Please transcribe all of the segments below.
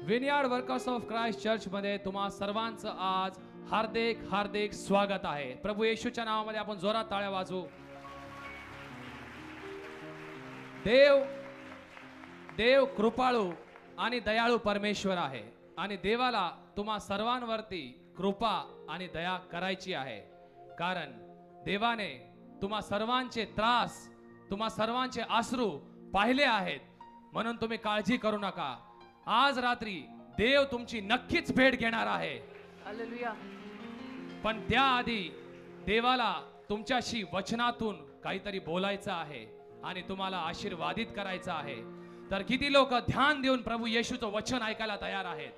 Vineyard workers of Christ church मध्ये तुम्हा सर्वांचं आज हार्दिक हार्दिक स्वागत आहे. प्रभू येशूच्या नावामध्ये आपण जोरात टाळ्या वाजवू. देव कृपाळू आणि दयाळू परमेश्वर आहे आणि देवाला तुम्हा सर्वांवरती कृपा आणि दया करायची आहे. कारण देवाने तुम्हा सर्वांचे त्रास, तुम्हा सर्वांचे अश्रू पाहिले आहेत. म्हणून तुम्ही काळजी करू नका. आज रात्री देव तुमची नक्कीच भेट घेणार आहे. हालेलुया. पण त्याआधी देवाला तुमच्याशी वचनातून काहीतरी बोलायचं आहे आणि तुम्हाला आशीर्वादित करायचं आहे. तर किती लोक ध्यान देऊन प्रभू येशूचं वचन ऐकायला तयार आहेत?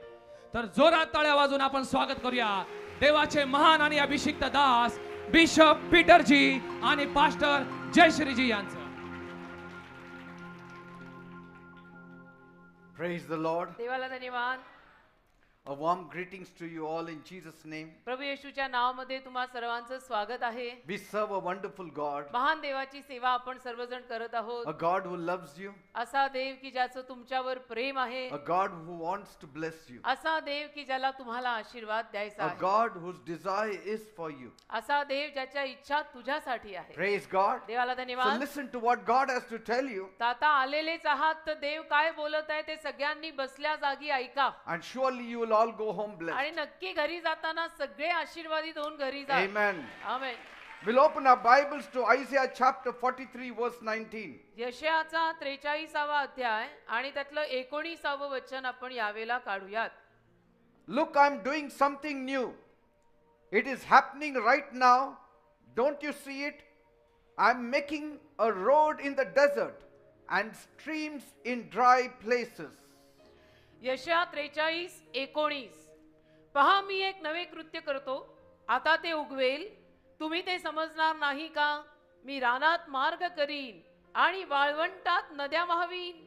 तर जोरात टाळ्या वाजून आपण स्वागत करूया देवाचे महान आणि अभिषिक्त दास बिशप पीटरजी आणि पास्टर जयश्रीजी यांचं. Praise the Lord. देवाला धन्यवाद. A warm greetings to you all in Jesus' name. प्रभू येशूच्या नावामध्ये तुम्हा सर्वांचं स्वागत आहे. We serve a wonderful God, महान देवाची सेवा आपण सर्वजण करत आहोत. a God who loves you, असा देव की ज्याचं तुमच्यावर प्रेम आहे, a God who wants to bless you, असा देव की ज्याला तुम्हाला आशीर्वाद द्यायचा a आहे, God whose desire is for you. असा देव ज्याच्या इच्छा तुझ्यासाठी आहे. Praise God. देवाला So धन्यवाद. listen to what God has to tell you, तर आता आलेलेच आहात तर देव काय बोलत आहे ते सगळ्यांनी बसल्या जागी ऐका and surely you will all go home आणि blessed. नक्की घरी जाताना सगळे आशीर्वादित होऊन घरी जा. Amen. Amen. We'll open our Bibles to Isaiah chapter 43 verse 19. यशायाचा 43वा अध्याय आणि त्यातलं 19वं वचन आपण यावेळेला काढूयात. Look, I'm doing something new. It is happening right now. Don't you see it? I'm making a road in the desert and streams in dry places. यशया 43:19. पहा मी एक नवे कृत्य करतो, आता ते उगवेल, तुम्ही ते समजणार नाही का? मी रानात मार्ग करीन आणि वाळवंटात नद्या वाहवीन.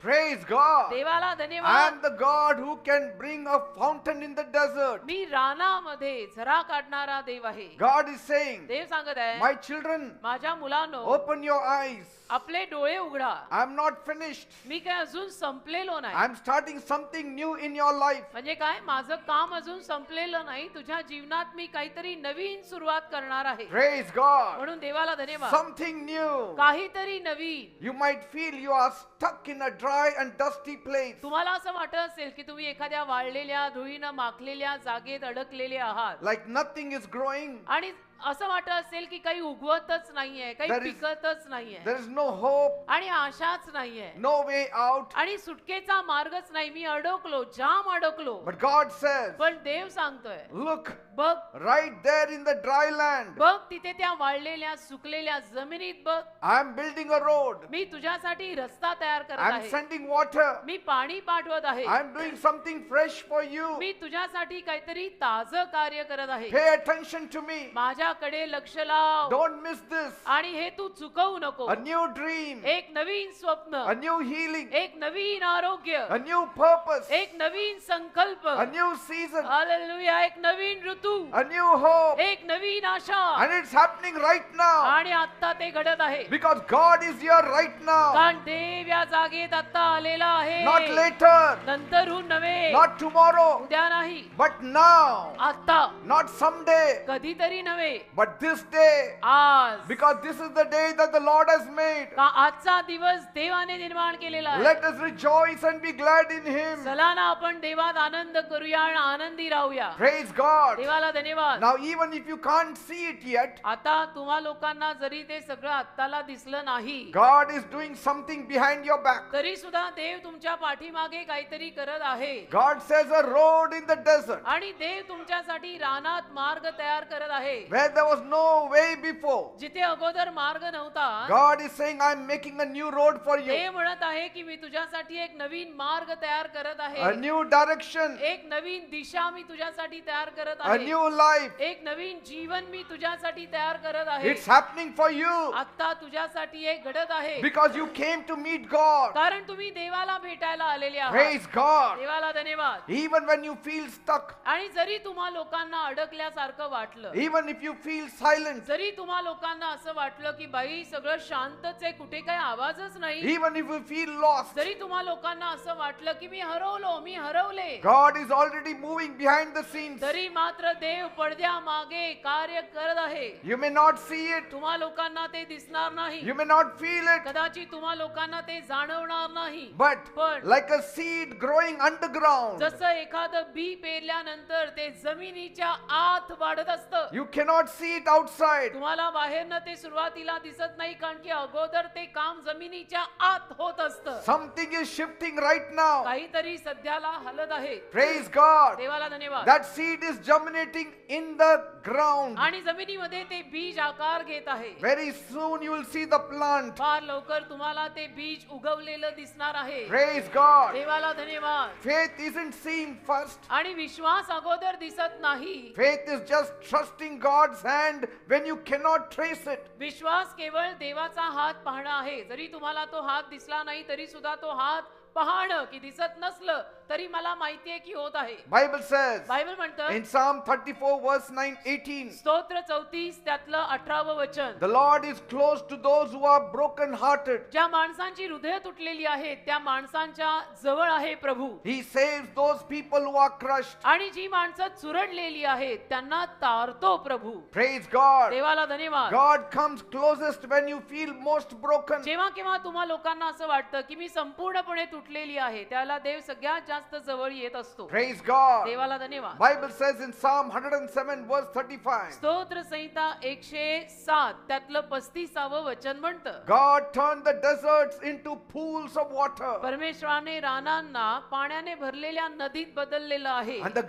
Praise God. देवाला I am धन्यवाद. the God who can bring a fountain in the desert. मी रानामध्ये झरा काढणारा देव आहे. God is saying, देव सांगत आहे, my children, माझ्या मुलांनो, open your eyes. आपले डोळे उघडा. I'm not finished. मी काय अजून संपलेलो नाही. I'm starting something new in your life. म्हणजे काय, माझं काम अजून संपलेलं नाही. तुझ्या जीवनात मी काहीतरी नवीन सुरुवात करणार आहे. Praise God. म्हणून देवाला धन्यवाद. Something new. काहीतरी नवीन. You might feel you are stuck in a dry and dusty place. तुम्हाला असं वाटत असेल की तुम्ही एखाद्या वाळलेल्या धुळीनं माखलेल्या जागेत अडकलेले आहात Like nothing is growing. आणि असं वाटत असेल की काही उगवतच नाहीये, काही There is- पिकतच नाहीये There is no hope, आणि आशाच नाहीये no way out. आणि सुटकेचा मार्गच नाही. मी अडकलो, जाम अडकलो. But God says, पण देव सांगतोय, look, बघ right there in the dry land, बघ तिथे त्या वाळलेल्या सुकलेल्या जमिनीत बघ, I am building a road. मी तुझ्यासाठी रस्ता तयार करत I am आहे. sending water. मी पाणी पाठवत आहे. I am doing something fresh for you. मी तुझ्यासाठी काहीतरी ताजं कार्य करत आहे. Pay attention to me. माझ्याकडे लक्ष लाव Don't miss this. आणि हे तू चुकवू नको. A new dream, एक नवीन स्वप्न, a new healing, एक नवीन आरोग्य, a new purpose, एक नवीन संकल्प, a new season, हालेलुया, एक नवीन ऋतू, a new hope. एक नवीन आशा. And it's happening right now. आणि आता ते घडत आहे. Because God is here right now. कारण देव या जागेत आता आलेला आहे. Not later, नंतरहून नव्हे, not tomorrow, उद्या नाही, but now. आता, Not someday, कधीतरी नव्हे, but this day. आज. Because this is the day that the Lord has made. का आजचा दिवस देवाने निर्माण केलेला आहे. Let us rejoice and be glad in Him. चला ना आपण देवात आनंद करूया आणि आनंदी राहूया. Praise God. देवाला धन्यवाद. Now, even if you can't see it yet, आता तुम्हा लोकांना जरी ते सगळं आत्ताला दिसलं नाही, God is doing something behind your back. तरी सुद्धा देव तुमच्या पाठीमागे काहीतरी करत आहे. God says a road in the desert आणि देव तुमच्यासाठी रानात मार्ग तयार करत आहे. where there was no way before. जिथे अगोदर मार्ग नव्हता, God is saying, I'm making a new road for you, देव म्हणत आहे की मी तुझ्यासाठी एक नवीन मार्ग तयार करत a आहे. new direction, एक नवीन दिशा मी तुझ्यासाठी तयार करत a आहे. new life. एक नवीन जीवन मी तुझ्यासाठी तयार करत आहे. It's happening for you आता तुझ्यासाठी एक घडत आहे. because you came to meet God. कारण तुम्ही देवाला भेटायला आलेले आहात. Praise God. देवाला धन्यवाद. धन्यवाद. Even when you feel stuck, आणि जरी तुम्हा लोकांना अडकल्यासारखं वाटलं, even if you feel silent, जरी तुम्हा लोकांना असं वाटलं की बाई सगळं शांतच आहे, कुठे काही आवाजच नाही, even if you feel lost, जरी तुम्हा लोकांना असं वाटलं की मी हरवले, God is already moving behind the scenes. तरी मात्र देव पडद्या मागे कार्य करत आहे. You may not see it, तुम्हा लोकांना ते दिसणार नाही, you may not feel it, कदाचित तुम्हा लोकांना ते जाणवणार नाही, but पण like a seed growing underground, जसं एखादं बी पेरल्यानंतर ते जमिनीच्या आत वाढत असतं. you cannot see it outside. तुम्हाला बाहेरनं ते सुरुवातीला दिसत नाही, कारण की अगोदर ते काम जमिनीच्या आत होत असतं. Something is shifting right now. काहीतरी सध्याला हलत आहे. Praise God. देवाला धन्यवाद. That seed is germinating in the ground. आणि जमिनीमध्ये ते बीज आकार घेत आहे. Very soon you will see the plant. फार लवकर तुम्हाला ते बीज उगवलेलं दिसणार आहे. Praise God. देवाला धन्यवाद. Faith isn't seen first. आणि विश्वास अगोदर दिसत नाही. Faith is just trusting God's hand when you cannot trace it. विश्वास केवळ देवाचा हात पाहणं आहे. जरी तुम्हाला तो हात दिसला नाही तरी सुद्धा तो हात पाहणं, की दिसत नसलं तरी मला माहितीये की होत आहे. Bible says बायबल म्हणतं in Psalm 34 verse 9, 18, स्तोत्र 34 त्यातलं 18वं वचन, the Lord is close to those who are broken hearted. ज्या माणसांची हृदय तुटलेली आहेत त्या माणसांच्या जवळ आहे प्रभू. He saves those people who are crushed. आणि जी माणसं चुरडलेली आहेत त्यांना तारतो प्रभू. Praise God. देवाला धन्यवाद. God comes closest when you feel most broken. जेव्हा केव्हा तुम्हा लोकांना असं वाटतं की मी संपूर्णपणे तुटलेली आहे, त्याला देव सगळ्यात जास्त जवळ येत असतो. Praise God. देवाला धन्यवाद. Bible says in Psalm 107 verse 35, स्तोत्र संहिता 107 त्यातलं 35वं वचन म्हणतं, God turned the deserts into pools of water परमेश्वराने रानांना पाण्याने भरलेल्या नदीत बदललेलं आहे and the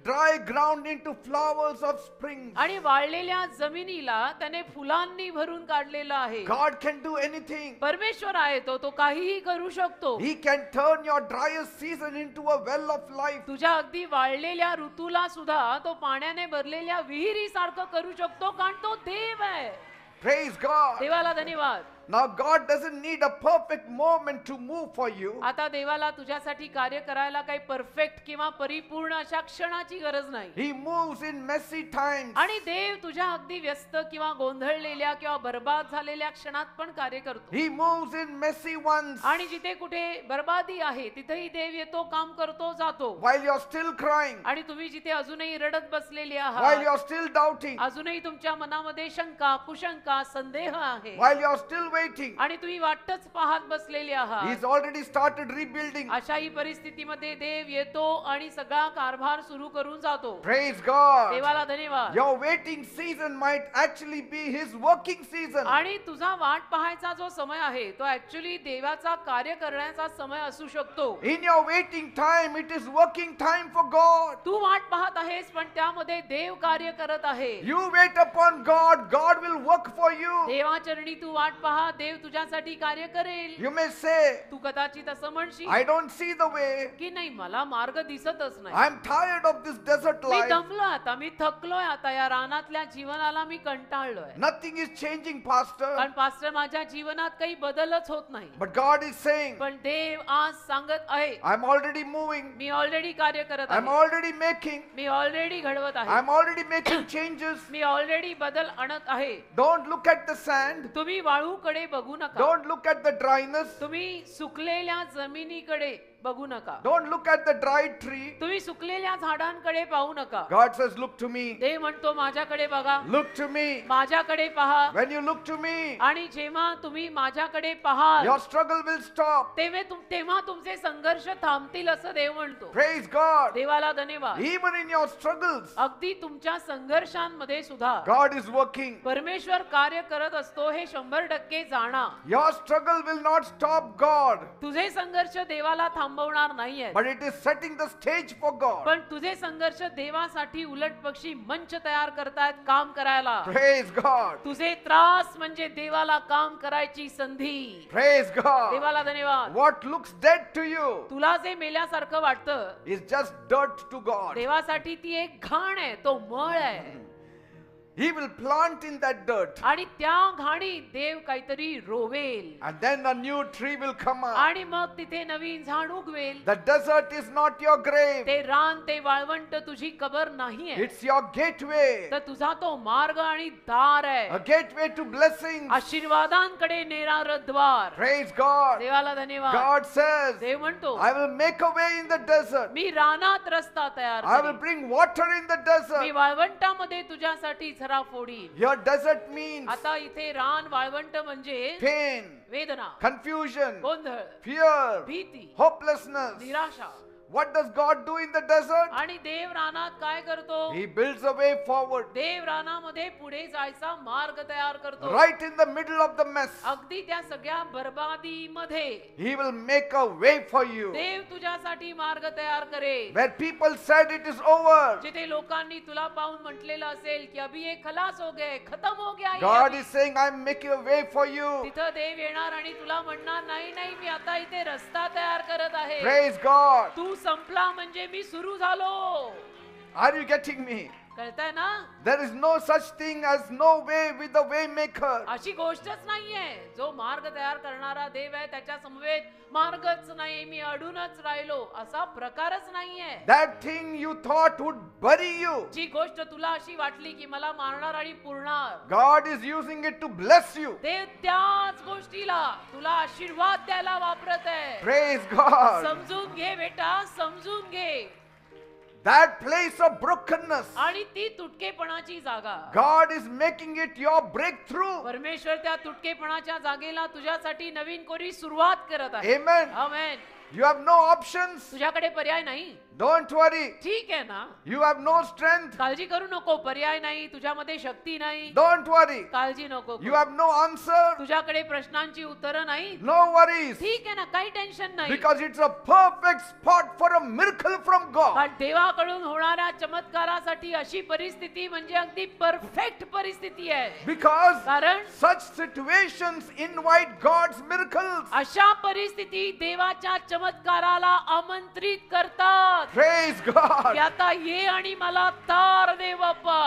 dry ground into flowers of springs. आणि वाळलेल्या जमिनीला त्याने फुलांनी भरून काढलेलं आहे. God can do anything. परमेश्वर आहे तो काहीही करू शकतो. He can turn your driest season into a well of life. तुझ्या अगदी वाळलेल्या ऋतूला सुद्धा तो पाण्याने भरलेल्या विहिरी सारखं करू शकतो, कारण तो देव आहे. Praise God. देवाला धन्यवाद. Now God doesn't need a perfect moment to move for you. आता देवाला तुझ्यासाठी कार्य करायला काही परफेक्ट किंवा परिपूर्ण अशा क्षणाची गरज नाही. He moves in messy times. आणि देव तुझ्या अगदी व्यस्त किंवा गोंधळलेल्या किंवा बर्बाद झालेल्या क्षणात पण कार्य करतो. He moves in messy ones. आणि जिथे कुठे बर्बादी आहे तिथेही देव येतो, काम करतो, जातो. While you're still crying, आणि तुम्ही जिथे अजूनही रडत बसलेली while आहात, you're still doubting, अजूनही तुमच्या मनामध्ये शंका, कुशंका, संदेह आहे, while you're still waiting, आणि तुम्ही वाटच पाहत बसलेले आहात, He's already started rebuilding. अशाही परिस्थितीमध्ये देव येतो आणि सगळा कारभार सुरू करून जातो. Praise God. देवाला धन्यवाद. Your waiting season might actually be His working season. आणि तुझा वाट पाहायचा जो समय आहे तो ऍक्च्युली देवाचा कार्य करण्याचा समय असू शकतो. In your waiting time, it is working time for God. तू वाट पाहत आहेस पण त्यामध्ये देव कार्य करत आहे. You wait upon God, God will work for you. देवाचरणी तू वाट पहा, देव तुझ्यासाठी कार्य करेल. You may say, तू कदाचित असं म्हणशील I don't see the way. की नाही, मला मार्ग दिसतच नाही, I'm tired of this desert me life. दमलो आता, मी थकलोय आता, या रानातल्या जीवनाला मी कंटाळलोय. Nothing is changing, Pastor. कारण पास्टर माझ्या जीवनात काही बदलच होत नाही. But God is saying, पण देव आज सांगत आहे, I'm already moving. Me already कार्य करत I'm आहे, already making. मी ऑलरेडी घडवत आहे, I'm already making changes. Me already बदल आणत आहे. Don't look at the sand. तुम्ही वाळूकडे बघू नका, Don't look at the dryness. तुम्ही सुकलेल्या जमिनीकडे बघू नका, Don't look at the dried tree. तुम्ही सुकलेल्या झाडांकडे पाहू नका. God says, look to me. देव म्हणतो माझ्याकडे बघा, Look to me. माझ्याकडे पहा. When you look to me, आणि जेव्हा तुम्ही माझ्याकडे पाहाल your struggle will stop. तेव्हा तुमचे संघर्ष थांबतील असं देव म्हणतो. Praise God. देवाला धन्यवाद. Even in your struggles, अगदी तुमच्या संघर्षांमध्ये सुद्धा God is working. परमेश्वर कार्य करत असतो, हे 100% जाणा. Your struggle will not stop God, तुझे संघर्ष देवाला थांबवणार नाहीये, but it is setting the stage for God. पण तुझे संघर्ष देवासाठी उलट पक्षी मंच तयार करतायत काम करायला. Praise God. तुझे त्रास म्हणजे देवाला काम करायची संधी. Praise God. देवाला धन्यवाद. What looks dead to you तुला जे मेल्यासारखं वाटतं is just dirt to God. देवासाठी ती एक घाण आहे, तो मळ आहे. He will plant in that dirt. आणि त्या घाणीत देव काहीतरी रोवेल And then a new tree will come up. आणि मग तिथे नवीन झाड उगवेल. The desert is not your grave. ते रान ते वाळवंट तुझी कबर नाहीये, It's your gateway. तर तुझा तो मार्ग आणि दार A आहे, gateway to blessings. आशीर्वादांकडे नेणारं द्वार. Praise God. देवाला धन्यवाद. God says, देव म्हणतो, I will make a way in the desert. मी रानात रस्ता तयार I will करीन. bring water in the me desert. वाळवंटामध्ये तुझ्यासाठी झरा फोडीन. Your desert means आता इथे रान वाळवंट म्हणजे pain, वेदना, confusion, गोंधळ, fear, भीती, hopelessness. निराशा. What does God do in the desert? आणि देव रानात काय करतो? He builds a way forward. देव रानामध्ये पुढे जायचा मार्ग तयार करतो. Right in the middle of the mess, अगदी त्या सगळ्या बर्बादीमध्ये He will make a way for you. देव तुझ्यासाठी मार्ग तयार करेल. Where people said it is over, जिथे लोकांनी तुला पाहून म्हटलेलं असेल की अभी ये खलास हो गए, खत्म हो गया ये God अभी. is saying, I'm making a way for you. तिथं देव येणार आणि तुला म्हणणार नाही नाही मी आता इथे रस्ता तयार करत आहे. Praise God. तू संपला म्हणजे मी सुरू झालो. Are you getting me? कळतंय ना? There is no such thing as no way with the way maker. अशी गोष्टच नाहीये. जो मार्ग तयार करणारा देव आहे त्याच्या समवेत मार्गच नाही, मी अडूनच राहिलो असा प्रकारच नाहीये. That thing you thought would bury you, जी गोष्ट तुला अशी वाटली की मला मारणार आणि पुरणार, God is using it to bless you. देव त्याच गोष्टीला तुला आशीर्वाद द्यायला वापरत आहे. Praise God. समजून घे बेटा, समजून घे. That place of brokenness, आणि ती तुटकेपणाची जागा, God is making it your breakthrough. परमेश्वर त्या तुटकेपणाच्या जागेला तुझ्यासाठी नवीन कोरी सुरुवात करत आहे. Amen. Amen. You have no options. तुझ्याकडे पर्याय नाही. Don't worry. ठीक आहे ना, You have no strength. काळजी करू नको. पर्याय नाही, तुझ्यामध्ये शक्ती नाही, Don't worry. काळजी नको You करू. have no answer. तुझ्याकडे प्रश्नांची उत्तरं नाही, No worries. ठीक आहे ना, काही टेन्शन नाही. Because it's a perfect spot for a miracle from God. कारण देवाकडून होणाऱ्या चमत्कारासाठी अशी परिस्थिती म्हणजे अगदी परफेक्ट परिस्थिती आहे. Because कारण such situations invite God's miracles. अशा परिस्थिती देवाच्या चमत्काराला आमंत्रित करतात. Praise की God. आता ये आणि मला तार दे बाप्पा.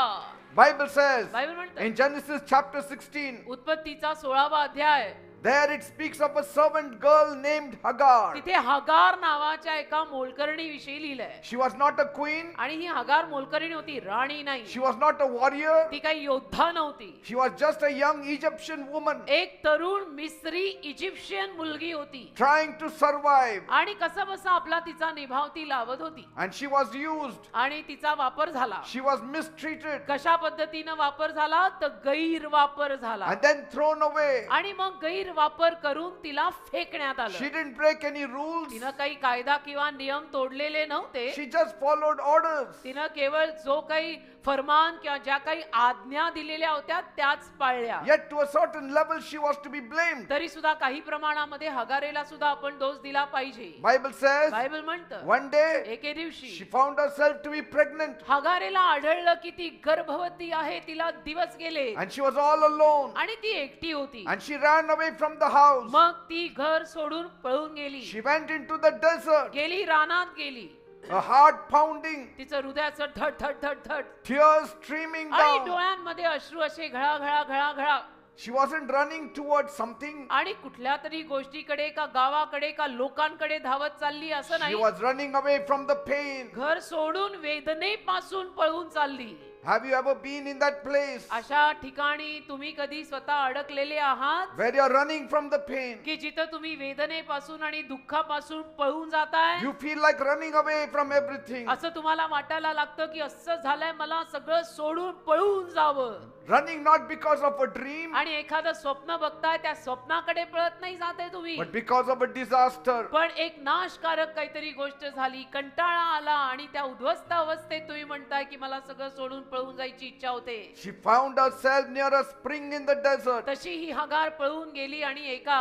Bible says बायबल म्हणतं in Genesis chapter 16, उत्पत्तीचा 16वा अध्याय, there it speaks of a servant girl named Hagar. तिथे हगार नावाच्या एका मोलकरणी विषयी लिहिलंय. She was not a queen. आणि ही हगार मोलकरणी होती, राणी नाही. She was not a warrior. ती काही योद्धा नव्हती. She was just a young Egyptian woman एक तरुण मिस्री इजिप्शियन मुलगी होती trying to survive. आणि कसं बसा आपला तिचा निभाव ती लावत होती And she was used. आणि तिचा वापर झाला. She was mistreated कशा पद्धतीनं वापर झाला तर गैरवापर झाला and then thrown away. आणि मग गैरवापर करून तिला फेकण्यात She आलं. didn't break any rules. तिनं काही कायदा किंवा नियम तोडलेले नव्हते. She just followed orders. तिनं केवळ जो काही फरमान किंवा ज्या काही आज्ञा दिलेल्या होत्या त्याच पाळल्या. Yet to a certain level she was to be blamed. तरी सुद्धा काही प्रमाणामध्ये हगारेला सुद्धा आपण दोष दिला पाहिजे. Bible says बायबल म्हणतं one day एके दिवशी she found herself to be pregnant हगारेला आढळलं की ती गर्भवती आहे. तिला दिवस गेले and she was all alone आणि ती एकटी होती. and she ran away from the house. मग ती घर सोडून पळून गेली. She went into the desert, गेली रानात गेली. her heart pounding, तिचं हृदयाचं धड धड धड धड tears streaming आणि down. डोळ्यांमध्ये अश्रू असे घळा घळा घळा घळा. She wasn't running towards something. आणि कुठल्या तरी गोष्टीकडे का गावाकडे का लोकांकडे धावत चालली असं She नाही. was running away from the pain. घर सोडून वेदनेपासून पळून चालली. Have you ever been in that place अशा ठिकाणी तुम्ही कधी स्वतः अडकलेले आहात where you're running from the pain? की जिथं तुम्ही वेदनेपासून आणि दुःखापासून पळून जाताय. You feel like running away from everything. असं तुम्हाला वाटायला लागतं की असं झालंय मला सगळं सोडून पळून जावं. Running not because of a dream, आणि एखादं स्वप्न बघताय त्या स्वप्नाकडे पळत नाही जाते तुम्ही, but because of a disaster. पण एक नाशकारक काहीतरी गोष्ट झाली, कंटाळा आला आणि त्या उद्ध्वस्त अवस्थेत तुम्ही म्हणताय की मला सगळं सोडून पळून जायची इच्छा होते. She found herself near a spring in the desert. तशी ही हगार पळून गेली आणि एका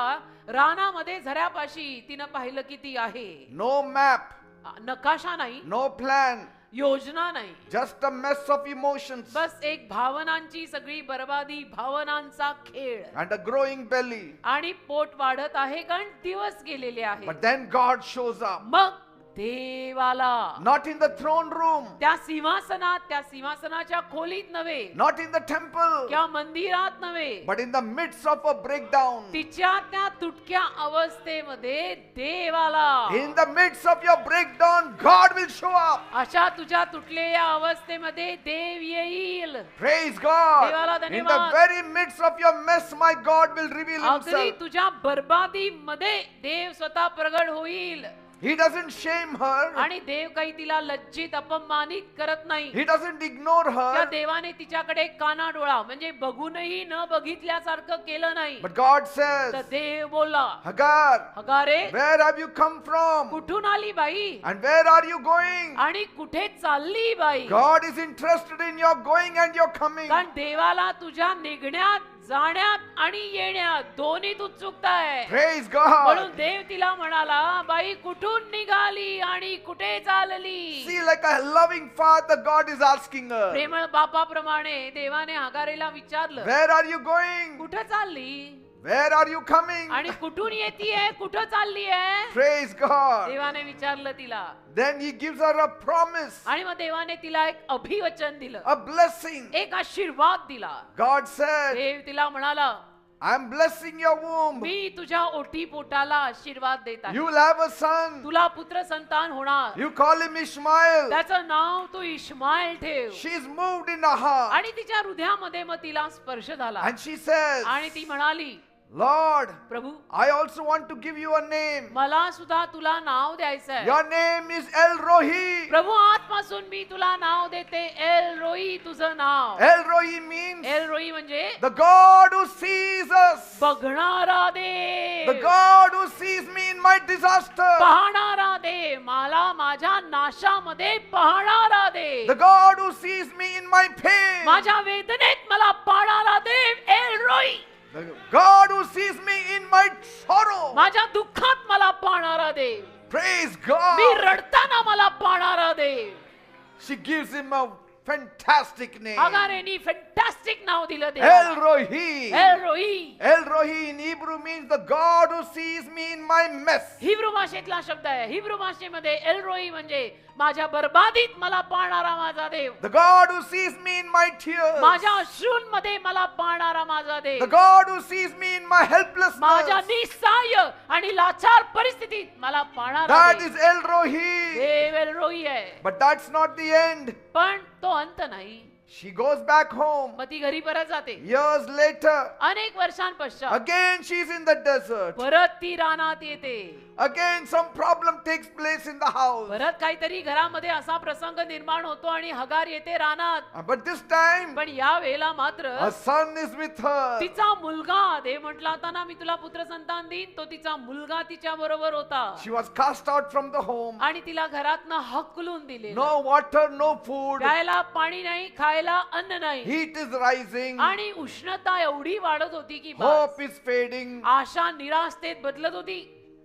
रानामध्ये झऱ्यापाशी तिनं पाहिलं की ती आहे. No map, नकाशा नाही, no plan, योजना नाही, just a mess of emotions बस एक भावनांची सगळी बर्बादी, भावनांचा खेळ. and a growing belly. आणि पोट वाढत आहे कारण दिवस गेलेले आहेत. But then God shows up. मग देवाला. Not in the throne room, त्या सिंहासनात, त्या सिंहासनाच्या खोलीत नव्हे, not in the temple, किंवा मंदिरात नव्हे, but in the midst of a breakdown. तिच्या त्या तुटक्या अवस्थेमध्ये देवाला. In the midst of your breakdown, God will show up. अशा तुझ्या तुटलेल्या अवस्थेमध्ये देव येईल. Praise God. देवाला In the धन्यवाद. very midst of your mess, my God will reveal अगदी himself. तुझ्या बर्बादी मध्ये देव स्वतः प्रगट होईल. He doesn't shame her. आणि देव काही तिला लज्जित अपमानित करत नाही. He doesn't ignore त्या her. देवाने तिच्याकडे कानाडोळा म्हणजे बघूनही न बघितल्यासारखं केलं नाही. But God तर says, देव बोलला, Hagar, हगारे, where have you come from? कुठून आली बाई And where are you going? आणि कुठे चालली बाई? God is interested in your going and your coming. कारण देवाला तुझ्या निघण्यात, जाण्यात आणि येण्यात दोन्हीत उत्सुकता आहे. Praise म्हणून God. देव तिला म्हणाला, बाई कुठून निघाली आणि कुठे चालली? See, like a loving father, God is asking her, प्रेमळ बापाप्रमाणे देवाने हगारेला विचारलं, where are you going? कुठं चालली Where are you coming? आणि कुठून येतीये, कुठं चालली आहे? Praise God. देवाने विचारलं तिला. Then he gives her a promise, आणि मग देवाने तिला एक अभिवचन दिलं, a blessing. एक आशीर्वाद दिला. God said, देव तिला म्हणाला, I'm blessing your womb. मी तुझ्या ओठी पोटाला आशीर्वाद देत आहे. You'll have a son. तुला पुत्र संतान होणार. You call him Ishmael. त्याचं नाव तू इश्माईल ठेव. She's moved in her heart. आणि तिच्या हृदयामध्ये मग तिला स्पर्श झाला. And she says, आणि ती म्हणाली, Lord, Prabhu, I also want to give you a name. मला सुद्धा तुला नाव द्यायचं आहे. Your name is El Rohi. प्रभू, आजपासून मी तुला नाव देते एल रोई. तुझं नाव El Rohi means एल रोई म्हणजे the God who sees us. बघणारा The Dev, God who sees me in my disaster. पाहणारा देव, मला माझ्या नाशामध्ये पाहणारा The Dev, God who sees me in my pain. माझ्या वेदनेत मला पाहणारा देव एल रोई, The God who sees me in my sorrow. माझ्या दुःखात मला पाहणारा देव, Praise मी God. रडताना मला पाहणारा देव. She gives him a fantastic name. हगारेनी फॅन्टॅस्टिक नाव दिलं El देवाला. Rohi. El Rohi. El Rohi in Hebrew means the God who sees me in my mess. Hebrew भाषेतला शब्द आहे. हिब्रू भाषेमध्ये एल रोई म्हणजे माझ्या बर्बादीत मला पाहणारा माझा देव, The God who sees me in my tears. माझ्या अश्रूंमध्ये मला पाहणारा माझा The Dev, God who sees me in my माझ्या helplessness. निस्सहाय्य आणि लाचार परिस्थितीत मला पाहणारा That देव. is El Rohi. देव एल रोई आहे. But that's not the end. पण तो अंत नाही. She goes back home. मग ती घरी परत जाते. Years later, अनेक वर्षांपश्चात again she's in the desert. परत ती रानात येते. Again some problem takes place in the house. परत काहीतरी घरामध्ये असा प्रसंग निर्माण होतो आणि हगार येते रानात. But this time, पण या वेळेला मात्र her son is with her. तिचा मुलगा, देव म्हटला होता ना मी तुला पुत्र संतान देईन, तो तिचा मुलगा तिच्या बरोबर होता. She was cast out from the home. आणि तिला घरातनं हकलून दिले. No water, no food. प्यायला पाणी नाही, खायला अन्न नाही. Heat is rising. आणि उष्णता एवढी वाढत होती की बस. Hope is fading. आशा निराशतेत बदलत होती.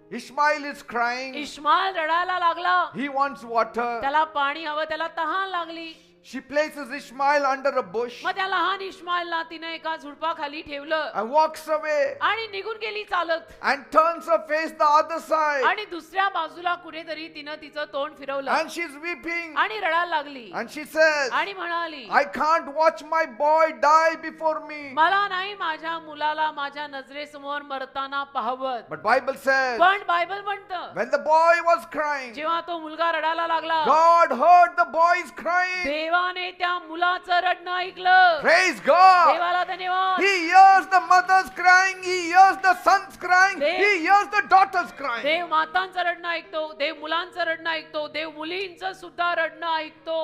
Ishmael is crying. इश्माईल रडायला लागला. He wants water. त्याला पाणी हवं, त्याला तहान लागली. She places Ishmael under a bush मग त्या लहान इश्माईलला तिने एका झुडपाखाली ठेवलं and walks away आणि निघून गेली चालत. and turns her face the other side. आणि दुसऱ्या बाजूला कुठेतरी तिनं तिचं तोंड फिरवलं And she's weeping. आणि रडायला लागली. And she says, आणि म्हणाली, I can't watch my boy die before me. मला नाही माझ्या मुलाला माझ्या नजरेसमोर मरताना पाहवत. But Bible says, पण बायबल म्हणतं when the boy was crying, जेव्हा तो मुलगा रडायला लागला, God heard the boy's crying. देवाने त्या मुलाचं रडणं ऐकलं. Praise God. देवाला धन्यवाद. He hears the mother's crying. He hears the son's crying. Dev- He hears the daughter's crying. देव मातांचं रडणं ऐकतो, देव मुलांचं रडणं ऐकतो, देव मुलींचं सुद्धा रडणं ऐकतो.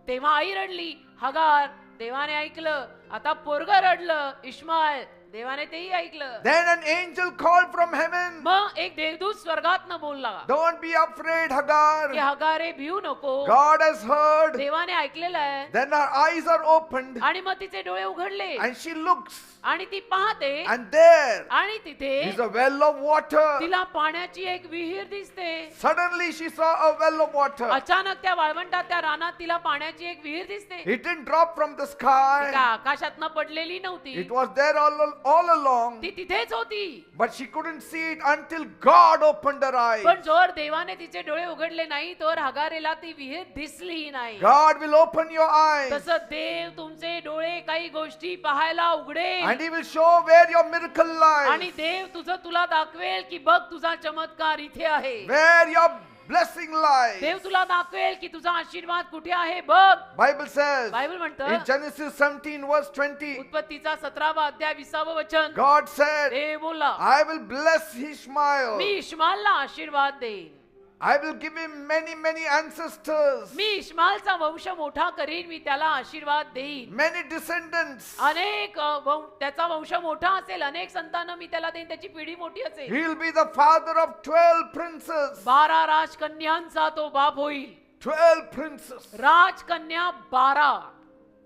तेव्हा आई रडली, हगार, देवाने ऐकलं. आता पोरग रडलं, इश्माईल, देवाने तेही ऐकलं. Then an angel called from heaven. मग एक देवदूत स्वर्गातनं बोलला Don't be afraid, की Hagar. हगारे भिऊ नको, God has heard. देवाने ऐकलेलं आहे. Then her eyes are opened आणि मग तिचे डोळे उघडले and she looks. आणि ती पाहते And there आणि तिथे is a well of water. तिला पाण्याची एक विहीर दिसते. Suddenly she saw a well of water. अचानक त्या वाळवंटात, त्या रानात तिला पाण्याची एक विहीर दिसते. It didn't drop from the ती sky. का आकाशातनं पडलेली नव्हती. It was there all along, ती तिथेच होती, but she couldn't see it until God opened her eyes. पण जोर देवाने तिचे डोळे उघडले नाही तोवर हगारेला ती विहीर दिसली नाही. God will open your eyes तसं देव तुमचे डोळे काही गोष्टी पाहायला उघडेल and He will show where your miracle आणि lies, देव तुला दाखवेल की बघ तुझा चमत्कार इथे आहे. where your blessing lies. देव तुला दाखवेल की तुझा आशीर्वाद कुठे आहे बघ. Bible says बायबल in म्हणतं Genesis 17 verse 20, उत्पत्तीचा 17वा अध्याय 20वे वचन, God said, देव बोलला I will bless Ishmael. मी इश्माएलला आशीर्वाद देईन, I will give him many, many ancestors, मी इश्माएलचा वंश मोठा करीन, मी त्याला आशीर्वाद देईन, many descendants. अनेक त्याचा वंश मोठा असेल, अनेक संतान मी त्याला देईन, त्याची पिढी मोठी असेल. He will be the father of 12 princes. 12 राजकन्यांचा तो बाप होईल. 12 princes. राजकन्या 12.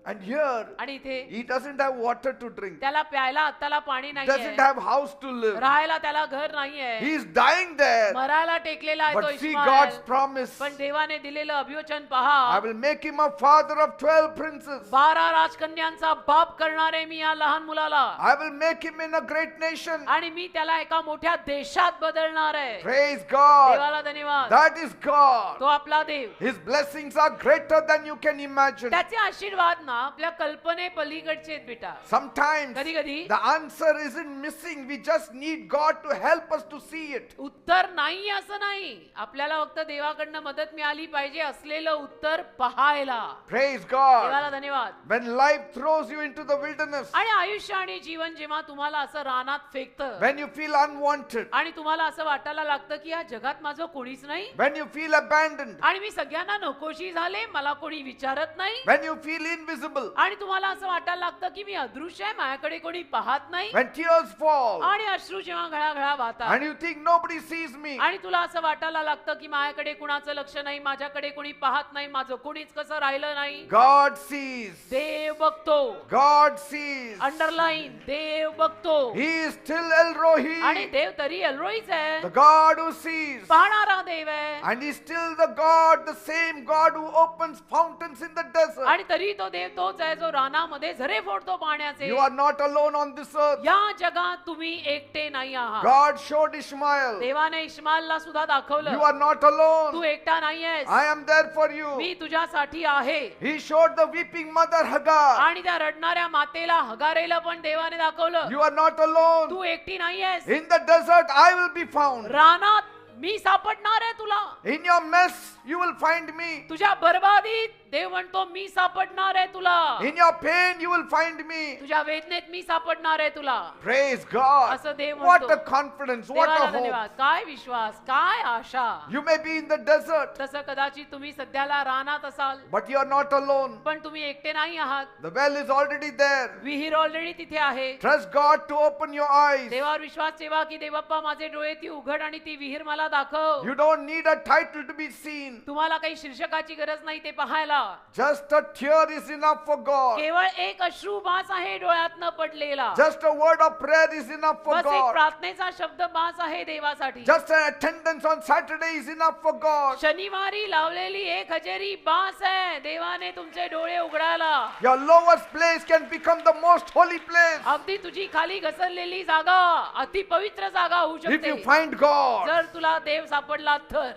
And here, आणि इथे he doesn't have water to drink, त्याला प्यायला आत्ताला पाणी doesn't नाहीये, have house to live. राहायला त्याला घर नाहीये, He is dying there. मरायला टेकलेला आहे तो But see Ishmael. God's promise. पण देवाने दिलेलं अभिवचन I पहा, will make him a father of 12 princes. 12 राजकन्यांचा बाप करणारे मी या लहान मुलाला, I will make him in a great nation. आणि मी त्याला एका मोठ्या देशात बदलणार आहे. Praise God. देवाला धन्यवाद. That is God. तो आपला देव. His blessings are greater than you can imagine. त्याचे आशीर्वाद ना आपल्या कल्पने पलीकडचे आहेत बेटा. Sometimes कधी कधी the answer isn't missing. We just need God to help us to see it. उत्तर नाही असं नाही, आपल्याला फक्त देवाकडनं मदत मिळाली पाहिजे असलेलं उत्तर पाहायला. Praise God. देवाला धन्यवाद. When life throws you into the wilderness, आणि आयुष्य आणि जीवन जेव्हा तुम्हाला असं रानात फेकतं when you feel unwanted, आणि तुम्हाला असं वाटायला लागतं की या जगात माझं कोणीच नाही, when you feel abandoned, आणि मी सगळ्यांना नकोशी झाले, मला कोणी विचारत नाही, when you feel invisible, आणि तुम्हाला असं वाटायला लागतं की मी अदृश्य आहे, माझ्याकडे कोणी पाहत नाही, when tears fall, आणि अश्रू जेव्हा घळाघळा वाहतात, and you think nobody sees me, आणि तुला असं वाटायला लागतं की माझ्याकडे कुणाचं लक्ष नाही, माझ्याकडे कोणी पाहत नाही, माझं कोणीच कसं राहिलं नाही. God sees. देव बघतो. God sees. अंडरलाईन, देव बघतो. He is still El Rohi, आणि देव तरी एल्रोईच आहे, the God who sees. पाहणारा देव आहे, And He's still the God, the same God who opens fountains in the desert. आणि तरी तो देव तोच आहे जो रानामध्ये झरे फोडतो पाण्याचे. You are not alone on this earth. या जगात तुम्ही एकटे नाही आहात. God showed Ishmael, देवाने इश्माएलला सुद्धा you दाखवलं, are not तू alone. एकटा नाहीयेस, I am there for you. मी तुझ्यासाठी आहे. He showed the weeping mother Hagar, आणि त्या रडणाऱ्या मातेला हगारेला पण देवाने दाखवलं, you are not alone. तू एकटी नाहीयेस, In the desert I will be found. रानात मी सापडणार आहे तुला. In your mess you will find me. तुझ्या बरबादीत देव म्हणतो मी सापडणार आहे तुला. In your pain you will find me. तुझ्या वेदनेत मी सापडणार आहे तुला. Praise God. असं देव What म्हणतो. a confidence, what देवाला a hope. धन्यवाद. काय विश्वास, काय आशा. You may be in the desert, तसं कदाचित तुम्ही सध्याला रानात असाल, but you are not alone. पण तुम्ही एकटे नाही आहात. The well is already there. विहीर ऑलरेडी तिथे आहे. Trust God to open your eyes. देवावर विश्वास ठेवा की देवप्पा माझे डोळे ती उघड आणि ती विहीर मला दाखव. You don't need a title to be seen. तुम्हाला काही शीर्षकाची गरज नाही ते पाहायला. Just a tear is enough for God. केवळ एक अश्रुबास आहे डोळ्यातनं पडलेला. Just a word of prayer is enough for बस एक God. प्रार्थनेचा शब्द बास आहे देवासाठी. Just an attendance on Saturday is enough for God. शनिवारी लावलेली एक हजेरी बास आहे देवाने तुमचे डोळे उघडायला. Your lowest place can become the most holy place अगदी तुझी खाली घसरलेली जागा अति पवित्र जागा होऊ if you शकते find God. जर तुला देव सापडला तर.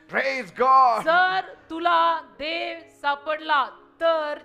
Praise God. जर तुला देव सापडला तर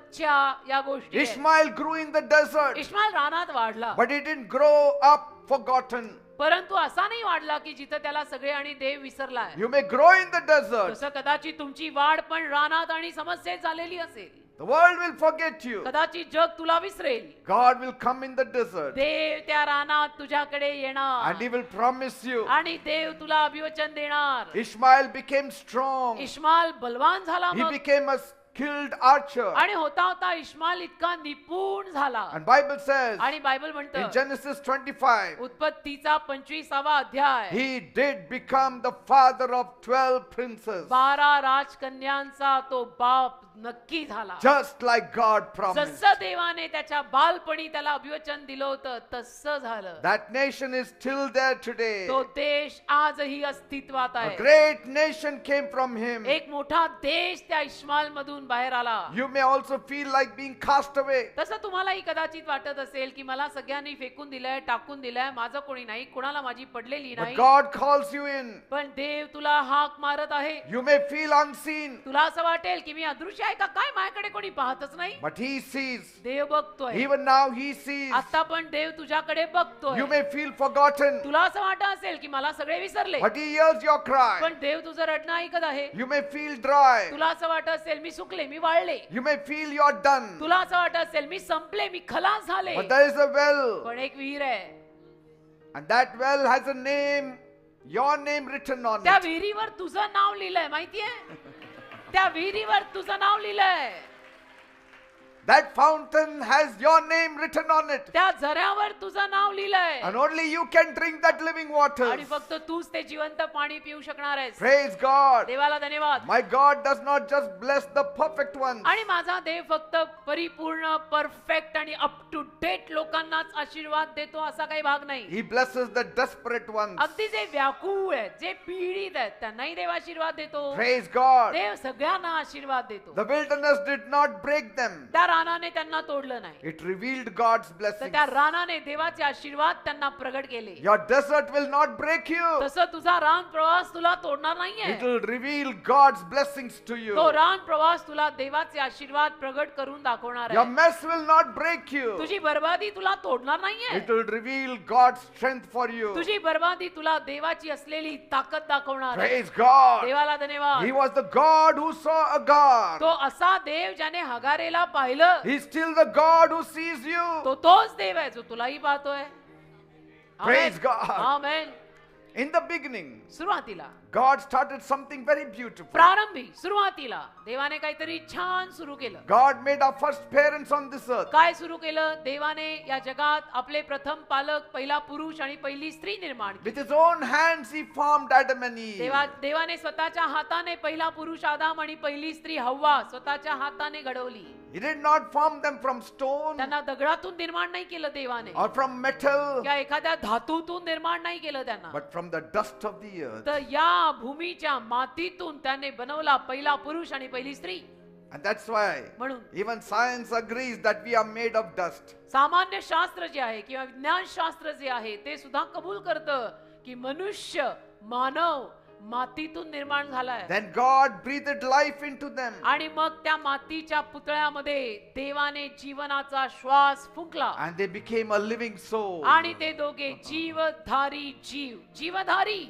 या गोष्टी आहेत. Ishmael grew in the desert, इश्माईल रानात वाढला, but he didn't grow up forgotten. परंतु असा नाही वाढला की जिथं त्याला सगळे आणि देव विसरलाय. You may grow in the desert. तसं कदाचित तुमची वाढ पण रानात आणि समस्येत झालेली असेल. The world will forget you. कदाचित जग तुला visceral. God will come in the desert देव त्या रानात तुझ्याकडे येणार and He will promise you. आणि देव तुला अभिवचन देणार. Ishmael became strong. इश्माईल बलवान झाला He मग, became a skilled archer. आणि होता होता इश्माईल इतका निपुण झाला. And Bible says आणि बायबल in म्हणतं Genesis 25, उत्पत्तीचा 25वा अध्याय, he did become the father of 12 princes. 12 राजकन्यांचा तो बाप नक्की झाला. just like God promised. जसं देवाने त्याच्या बालपणी त्याला अभिवचन दिलं होतं तसं झालं. That nation is still there today. तो देश आजही अस्तित्वात A आहे. great nation came from him. एक मोठा देश त्या इश्माल मधून बाहेर आला. You may also feel like being cast away. तसं तुम्हालाही कदाचित वाटत असेल की मला सगळ्यांनी फेकून दिलंय, टाकून दिलंय, माझं कोणी नाही, कोणाला माझी पडलेली But नाही. God calls you in. पण देव तुला हाक मारत आहे. You may feel unseen, तुला असं वाटेल की मी अदृश्य आहे का काय, माझ्याकडे कोणी पाहतच नाही. but he sees. देव बघतोय. Even now he sees. आता पण देव तुझ्याकडे बघतोय. You may feel forgotten, तुला असं वाटत असेल की मला सगळे विसरले. but he hears your cry. पण देव तुझं रडणं ऐकत आहे. You may feel dry. तुला असं वाटत असेल मी सुकले, मी वाळले. You may feel you're done. तुला असं वाटत असेल मी संपले, मी खलास झाले. But there is a well, पण एक विहीर आहे. and that well has a name, your name written on त्या it. विहिरीवर तुझं नाव लिहिलंय माहितीये. त्या विहिरीवर तुझं नाव लिहिलंय. That fountain has your name written on it. त्या झऱ्यावर तुझं नाव लिहिलंय. And only you can drink that living water. आणि फक्त तूच ते जिवंत पाणी पिऊ शकणार आहेस. Praise God. देवाला धन्यवाद. My God does not just bless the perfect ones. आणि माझा देव फक्त परिपूर्ण, परफेक्ट आणि अप टू डेट लोकांनाच आशीर्वाद देतो असा काही भाग नाही. He blesses the desperate ones. अगदी जे व्याकुळ आहेत, जे पीडित आहेत, त्यांनाही देव आशीर्वाद देतो. Praise God. देव सगळ्यांना आशीर्वाद देतो. The wilderness did not break them. त्या रानाने त्यांना तोडलं नाही. It revealed God's तर blessings. त्या रानाने देवाचे आशीर्वाद त्यांना प्रगट केले. Your desert will not break you. तसं तुझा रान प्रवास तुला तोडणार नाहीये. It will reveal God's blessings to you. तो रान प्रवास तुला देवाचे आशीर्वाद प्रगट करून दाखवणार Your आहे. mess will not break you. तुझी बर्बादी तुला तोडणार नाहीये. It will reveal God's strength for you. तुझी बर्बादी तुला देवाची असलेली ताकद दाखवणार आहे. Praise God. देवाला धन्यवाद. He was the God who saw Agar. तो असा देव ज्याने हगारेला पाहिलं. He's still the God who sees you. तो तोच देव आहे जो तुलाही पाहतोय. Praise God. Amen. In the beginning, सुरुवातीला God started something very beautiful. प्रारंभी सुरुवातीला देवाने काहीतरी छान सुरू केलं. God made our first parents on this earth. काय सुरू केलं? देवाने या जगात आपले प्रथम पालक, पहिला पुरुष आणि पहिली स्त्री निर्माण केली. With his own hands, he formed Adam and Eve. देवाने स्वतःच्या हाताने पहिला पुरुष आदाम आणि पहिली स्त्री हव्वा स्वतःच्या हाताने घडवली. He did not form them from stone त्यांना दगडातून निर्माण नाही केलं देवाने, or from metal, किंवा एखाद्या धातूतून निर्माण नाही केलं त्यांना, but from the dust of the earth. तर या भूमीच्या मातीतून त्याने बनवला पहिला पुरुष आणि पहिली स्त्री. And that's why म्हणून even science agrees that we are made of dust. सामान्य शास्त्र जे आहे किंवा विज्ञान शास्त्र जे आहे ते सुद्धा कबूल करतं की मनुष्य, मानव मातीतून निर्माण झालाय. Then God breathed life into them. आणि मग त्या मातीच्या पुतळ्यामध्ये देवाने जीवनाचा श्वास फुंकला. And they became a living soul. आणि ते दोघे जीवधारी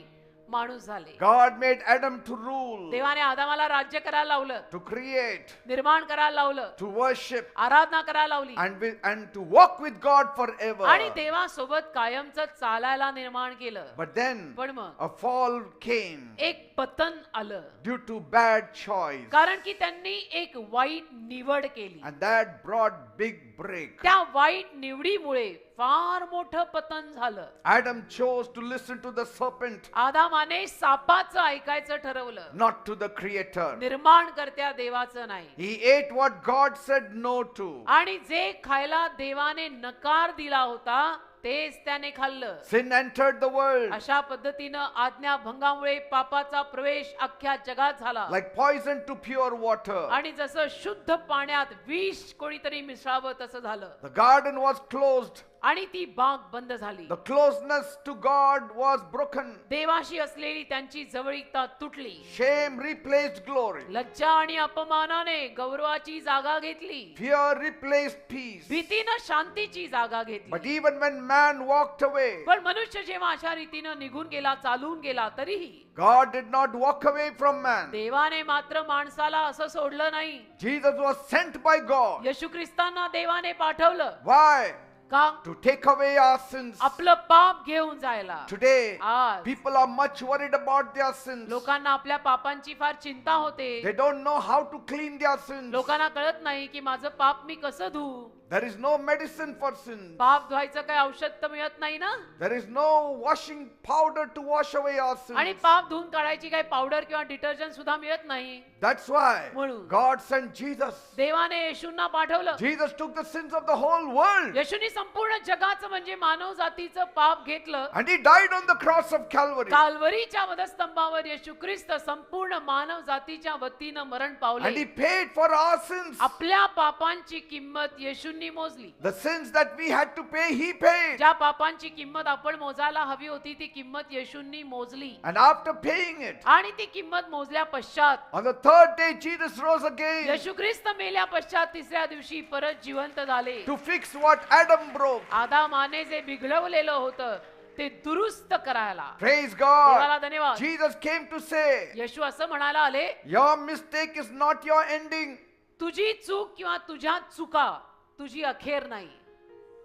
माणूस झाले. God made Adam to rule, देवाने आदामाला राज्य करायला लावलं, to create, निर्माण करायला लावलं, to worship, आराधना करायला लावली, and to walk with God forever. आणि देवासोबत कायमचं चालायला निर्माण केलं. But then पण मग a fall came एक पतन आलं, due to bad choice, कारण की त्यांनी एक वाईट निवड केली. and that brought big break. त्या वाईट निवडीमुळे फार मोठं पतन झालं. Adam chose to listen to the serpent, आदामाने सापाचं ऐकायचं ठरवलं, not to the creator. निर्माणकर्त्या देवाचं नाही. He ate what God said no to. आणि जे खायला देवाने नकार दिला होता तेच त्याने खाल्लं. Sin entered the world अशा पद्धतीनं आज्ञाभंगामुळे पापाचा प्रवेश अख्ख्या जगात झाला. like poison to pure water. आणि जसं शुद्ध पाण्यात विष कोणीतरी मिसळावं तसं झालं. The garden was closed. आणि ती बाग बंद झाली. The closeness to God was broken. देवाशी असलेली त्यांची जवळीकता तुटली. Shame replaced glory. लज्जा आणि अपमानाने गौरवाची जागा घेतली. Fear replaced peace. भीतीनं शांतीची जागा घेतली. But even when man walked away, पण मनुष्य जेव्हा अशा रीतीनं निघून गेला, चालून गेला, तरीही God did not walk away from man. देवाने मात्र माणसाला असं सोडलं नाही. Jesus was sent by God. येशू ख्रिस्तांना देवाने पाठवलं. Why? का? To take away our sins. आपलं पाप घेऊन जायला. Today, आज people are much worried about their sins. लोकांना आपल्या पापांची फार चिंता होते. They don't know how to clean their sins. लोकांना कळत नाही की माझं पाप मी कसं धुऊ. There is no medicine for sin. पाप धुवायचं काही औषध तर मिळत नाही ना. There is no washing powder to wash away our आणि sins. पाप धुवून काढायची काही पावडर किंवा डिटर्जंट सुद्धा मिळत नाही. That's why म्हणून God sent Jesus. देवाने येशूंना पाठवलं. Jesus took the sins of the whole world. येशूनी संपूर्ण जगाचं म्हणजे मानव जातीचं पाप घेतलं. And he died on the cross of Calvary. काल्वरीच्या वधस्तंभावर येशू ख्रिस्त संपूर्ण मानव जातीच्या वतीनं मरण And पावले. he paid for our sins. आपल्या पापांची किंमत येशूंनी मोजली. The sins that we had to pay, he paid. ज्या पापांची किंमत आपण मोजायला हवी होती ती किंमत येशूंनी मोजली. And after paying it, आणि ती किंमत मोजल्या पश्चात on the third day, Jesus rose again येशू ख्रिस्त मेल्या पश्चात तिसऱ्या दिवशी परत जिवंत झाले. to fix what Adam broke. आदामाने जे बिघडवलेलं होतं ते दुरुस्त करायला. Praise देवाला God. धन्यवाद. Jesus came to say, येशू असं म्हणायला आले, your mistake is not your ending. तुझी चूक किंवा तुझ्या चुका तुझी अखेर नाही.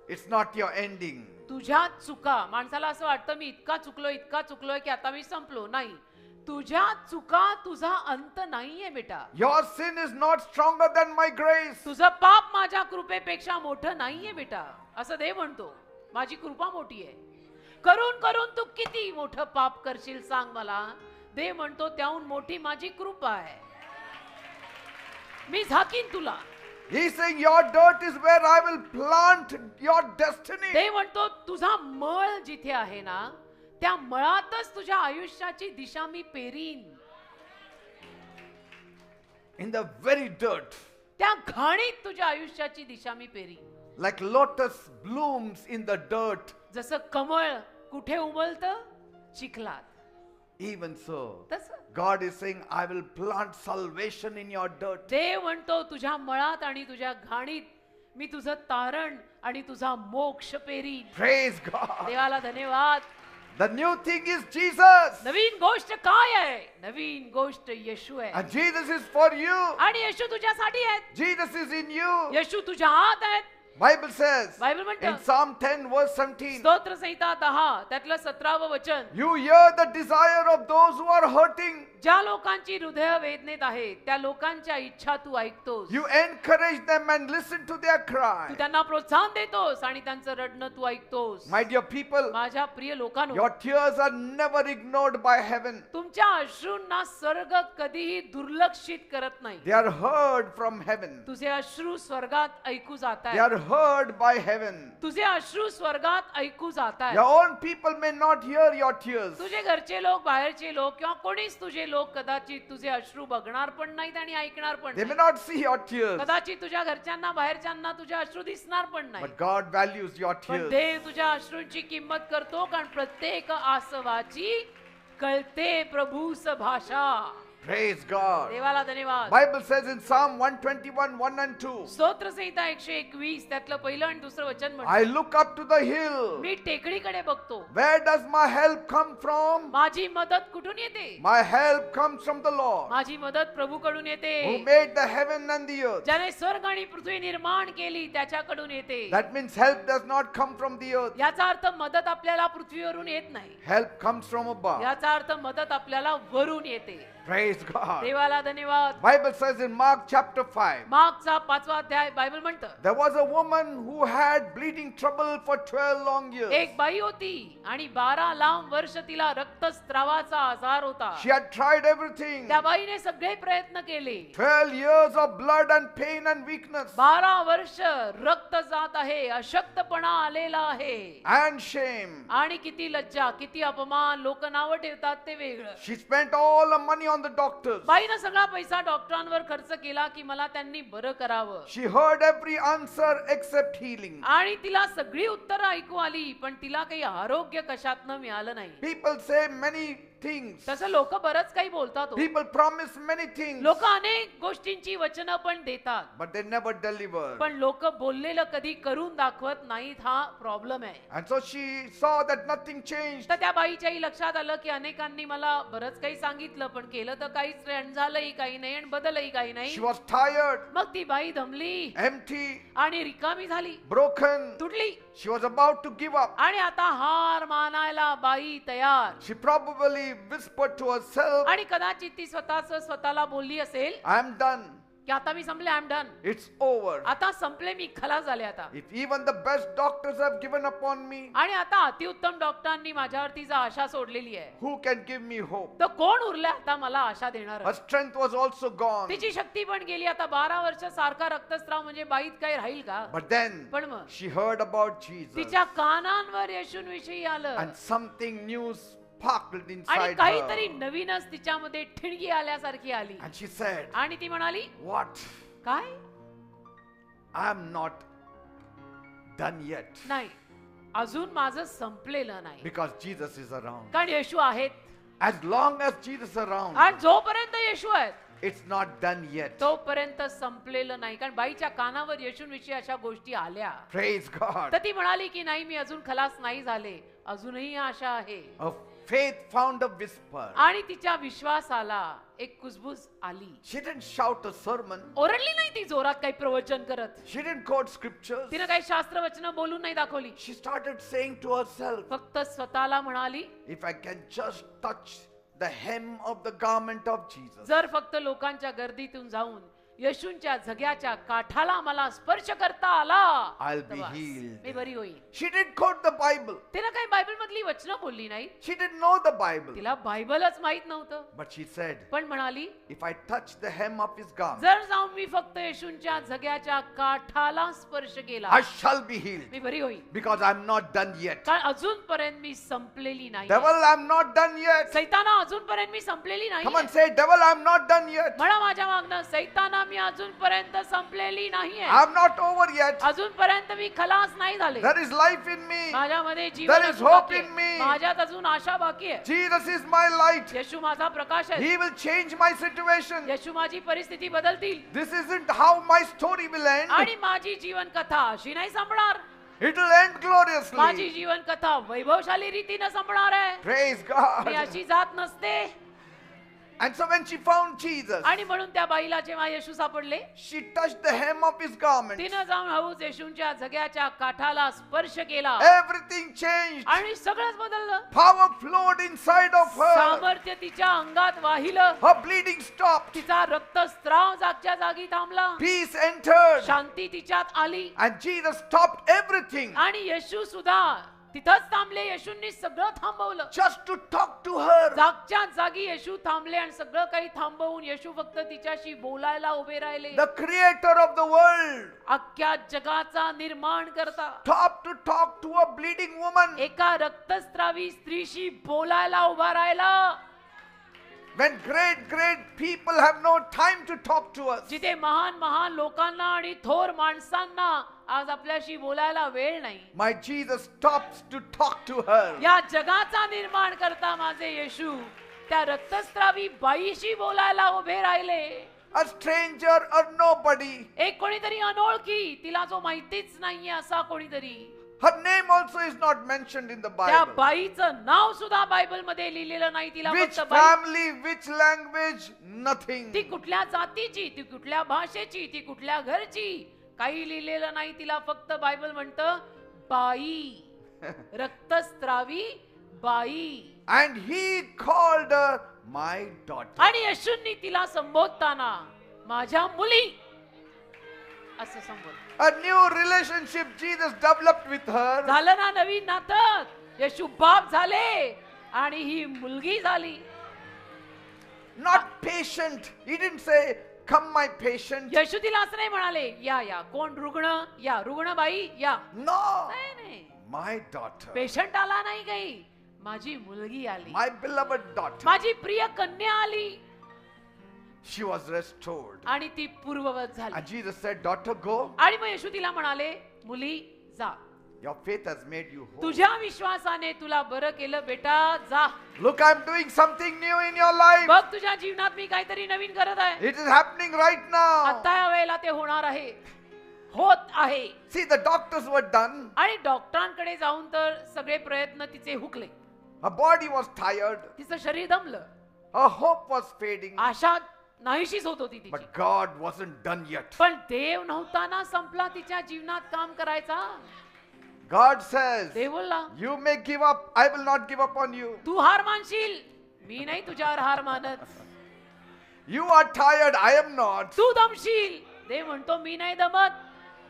It's not your ending. तुझ्या चुका, माणसाला असं वाटतं मी इतका चुकलोय की आता मी संपलो. नाही, तुझ्या चुका तुझा अंत नाहीये बेटा. Your sin is not stronger than my grace. तुझं पाप माझ्या कृपेपेक्षा मोठं नाहीये बेटा. असं देव म्हणतो, माझी कृपा मोठी आहे. करून करून तू किती मोठं पाप करशील सांग मला. देव म्हणतो त्याहून मोठी माझी कृपा आहे. मी झाकीन तुला. He's saying your dirt is where I will plant your destiny. देव म्हणतो तुझा मळ जिथे आहे ना त्या मळातच तुझ्या आयुष्याची दिशा मी पेरीन. In the very dirt, त्या घाणीत तुझ्या आयुष्याची दिशा मी पेरीन. like lotus blooms in the dirt, जसं कमळ कुठे उमलतं? चिखलात. even so, तसं God is saying, I will plant salvation in your dirt. देव म्हणतो तुझ्या मळात आणि तुझ्या घाणीत मी तुझं तारण आणि तुझा मोक्ष पेरीन. Praise God. देवाला धन्यवाद. The new thing is Jesus. नवीन गोष्ट काय आहे? नवीन गोष्ट येशू आहे. And Jesus is for you. आणि येशू तुझ्यासाठी आहेत. Jesus is in you. येशू तुझ्या आत आहेत. Bible says बायबल in म्हणतं Psalm 10 verse 17, स्तोत्र संहिता 10 त्यातलं 17वं वचन, you hear the desire of those who are hurting. ज्या लोकांची हृदय वेदनेत आहेत त्या लोकांच्या इच्छा तू ऐकतोस. You encourage them and listen to their Tu cry. त्यांना प्रोत्साहन देतोस आणि त्यांचं रडणं तू ऐकतोस. My dear people, माझ्या प्रिय लोकांनो, your tears are never ignored by heaven. तुमच्या अश्रूंना स्वर्ग कधीही दुर्लक्षित करत नाही. They are heard from heaven. तुझे अश्रू स्वर्गात ऐकू जात They आहेत. are heard by heaven. तुझे अश्रू स्वर्गात ऐकू जात Your आहेत. own people may not hear your tears, तुझे घरचे लोक, बाहेरचे लोक किंवा कोणीच तुझे लोक कदाचित तुझे अश्रू बघणार पण नाहीत आणि ऐकणार पण they may नाही. not see your tears, कदाचित तुझ्या घरच्यांना, बाहेरच्यांना तुझे अश्रू दिसणार पण नाही. but God values your पण tears. देव तुझ्या अश्रूंची किंमत करतो, कारण प्रत्येक आसवाची कळते प्रभूस भाषा. Praise God. देवाला धन्यवाद. Bible says in Psalm 121, 1 and 2, स्तोत्र संहिता 121 त्यातलं पहिलं आणि दुसरं वचन I म्हणतं, look up to the hill. मी टेकडीकडे बघतो. Where does my help come from? माझी मदत कुठून येते? My help comes from the Lord, माझी मदत प्रभूकडून येते, who made the heaven and the earth. ज्याने स्वर्ग आणि पृथ्वी निर्माण केली त्याच्याकडून येते. That means help does not come from the earth. याचा अर्थ मदत आपल्याला पृथ्वीवरून येत नाही. Help comes from above. याचा अर्थ मदत आपल्याला वरून येते. Praise God. देवाला धन्यवाद. Bible says in Mark chapter 5, मागचा 5वा अध्याय बायबल म्हणतं, there was a woman who had bleeding trouble for 12 long years. एक बाई होती आणि 12 लांब वर्ष तिला रक्तस्रावाचा आजार होता. She had tried everything. त्या बाईने सगळे प्रयत्न केले. 12 years of blood and pain and weakness 12 वर्ष रक्त जात आहे, अशक्तपणा आलेला आहे and shame. आणि किती लज्जा, किती अपमान, लोक नाव ठेवतात ते वेगळं. She spent all the money on the doctors. बाईनं सगळा पैसा डॉक्टरांवर खर्च केला की मला त्यांनी बरं करावं. She heard every answer except healing. आणि तिला सगळी उत्तरं ऐकू आली पण तिला काही आरोग्य कशातनं मिळालं नाही. People say many things. तसं लोक बरंच काही बोलतात. People promise many things, लोक अनेक गोष्टींची वचनं पण देतात but they never deliver. पण लोक बोललेलं कधी करून दाखवत नाहीत. हा प्रॉब्लेम आहे. And so she saw that nothing changed. तर त्या बाईच्याही लक्षात आलं की अनेकांनी मला बरंच काही सांगितलं पण केलं तर काहीच झालंही काही नाही आणि बदलही काही She नाही. was tired, मग ती बाई दमली empty, आणि रिकामी झाली, broken. तुटली She was about to give up. आणि आता हार मानायला बाई तयार. She probably whispered to herself, आणि कदाचित ती स्वतःला बोलली असेल, I am done. की आता मी संपले, I am done, It's over. आता संपले, मी खलास झाले आता. If even the best doctors have given up on me, आणि आता अतिउत्तम डॉक्टरांनी माझ्यावरती जर आशा सोडलेली आहे, who can give me hope? तर कोण उरले आता मला आशा देणार? Her strength was also gone. तिची शक्ती पण गेली. आता 12 वर्ष सारखा रक्तस्राव म्हणजे बाईत काही राहील का? But then पण मग she heard about Jesus, तिच्या कानांवर येशूंविषयी आलं and something new sparkled आणि inside काहीतरी her. नवीनच तिच्यामध्ये ठिणगी आल्यासारखी आली. And she said, आणि ती म्हणाली, what? काय? I am not done yet, नाही, अजून माझं संपलेलं नाही, because Jesus is around. कारण येशू आहेत. As long as Jesus is around, आणि जोपर्यंत येशू आहेत it's not done yet. तोपर्यंत संपलेलं नाही. कारण बाईच्या कानावर येशूंविषयी अशा गोष्टी आल्या. Praise God. तर ती म्हणाली की नाही, मी अजून खलास नाही झाले, अजूनही आशा आहे. Her faith found a whisper. आणि तिच्या विश्वासाला एक कुजबुज आली. She didn't shout a sermon. ओरडली नाही ती जोरात काही प्रवचन करत. She didn't quote scriptures. तिनं काही शास्त्रवचनं बोलून नाही दाखवली. She started saying to herself, फक्त स्वतःला म्हणाली, if I can just touch the hem of the garment of Jesus, जर फक्त लोकांच्या गर्दीतून जाऊन येशूंच्या झग्याच्या काठाला मला स्पर्श करता आला, I'll तर be बस, healed. मी बरी होईल. She didn't quote the Bible. तिनं काही बायबल मधली वचनं बोलली नाही. She didn't know the Bible. तिला बायबलच माहित नव्हतं. But she said, पण म्हणाली, if I touch the hem of his garment, जर जाऊन मी फक्त येशूंच्या झग्याच्या काठाला स्पर्श केला, I shall be healed, मी बरी होईल. because I'm not done yet. कारण अजूनपर्यंत मी संपलेली नाही. Devil, I'm not done yet. सैताना, अजूनपर्यंत मी संपलेली नाही. Come on, say, devil, I'm not done yet. म्हणा माझ्या मागणं, सैताना, मी अजूनपर्यंत संपलेली नाहीये. I'm not over yet. अजूनपर्यंत मी खलास नाही झाले. There is life in me. माझ्यामध्ये जीवन There is अजून hope बाकी आहे. in me. माझ्यात अजून आशा बाकी आहे. Jesus is my light. येशू माझा प्रकाश आहे. He will change my situation. येशू माझी परिस्थिती बदलतील. This isn't how my story will end. आणि माझी जीवन कथा अशी नाही संपणार. It will end माझी gloriously. जीवन कथा वैभवशाली रीतीने संपणार आहे. Praise मी God. अशी जात नसते. And so when she found Jesus, आणि म्हणून त्या बाईला जेव्हा येशू सापडले, she touched the hem of his garment. तिनं जाऊन हळूच येशूंच्या झग्याच्या काठाला स्पर्श केला Everything changed. आणि सगळंच बदललं. Power flowed inside of her. सामर्थ्य तिच्या अंगात वाहिलं. Her bleeding stopped. तिचा रक्तस्राव जागच्या जागी थांबला. Peace entered. शांती तिच्यात आली. And Jesus stopped everything आणि येशू सुद्धा तिथंच थांबले. येशूंनी सगळं थांबवलं. just to talk to her. जागच्या जागी येशू थांबले आणि सगळं काही थांबवून येशू फक्त तिच्याशी बोलायला उभे राहिले. The creator of the world अख्ख्या जगाचा निर्माण करता stopped to talk to a bleeding woman. एका रक्तस्रावी स्त्रीशी बोलायला उभा राहिला. When great people have no time to talk to us. जिथे महान महान लोकांना आणि थोर माणसांना आज आपल्याशी बोलायला वेळ नाही, My Jesus stops to talk to her. या जगाचा निर्माण करता माझे येशू त्या रक्तस्रावी बाईशी बोलायला उभे राहिले. A stranger or nobody. एक कोणीतरी अनोळखी, तिला जो माहितीच नाहीये असा कोणीतरी. Her name also is not mentioned in the त्या Bible. बाईचं नाव सुद्धा बायबल मध्ये लिहिलेलं नाही. तिला Which फक्त बाई, family, which language, nothing. ती कुठल्या जातीची, ती कुठल्या भाषेची, ती कुठल्या घरची, काही लिहिलेलं नाही. तिला फक्त बायबल म्हणतं बाई, रक्तस्रावी बाई. And he called her my daughter. आणि येशूंनी तिला संबोधताना माझ्या मुली असं संबोधलं. A new relationship Jesus developed with her. झालं ना नवीन नातं. येशू बाप झाले आणि ही मुलगी झाली. Not patient. He didn't say, come my patient. येशू तिला असं नाही म्हणाले, या या कोण रुग्ण, या रुग्ण बाई या. No. नाही नाही, My daughter. पेशंट आला नाही काही, माझी मुलगी आली, My beloved daughter. माझी प्रिय कन्या आली. She was restored. आणि ती पूर्ववत झाली. And Jesus said, daughter, go. आणि मग येशू तिला म्हणाले, मुली जा, Your faith has made you whole. तुझ्या विश्वासाने तुला बरं केलं बेटा, जा. Look, I'm doing something new in your life. बघ तुझ्या जीवनात मी काहीतरी नवीन करत आहे. It is happening right now. आता या वेळेला ते होणार आहे, होत आहे. See, the doctors were done. आणि डॉक्टरांकडे जाऊन तर सगळे प्रयत्न तिचे हुकले. Her body was tired. तिचं शरीर दमलं. Her hope was fading. आशा नाहीशीच होत होती तिची. But God wasn't done yet. पण देव नव्हता ना संपला तिच्या जीवनात काम करायचा. God says, देव बोलला, you may give up. I will not give up on you. तू हार मानशील, मी नाही तुझ्यावर हार मानत. You are tired, I am not. तू दमशील, देव म्हणतो मी नाही दमत.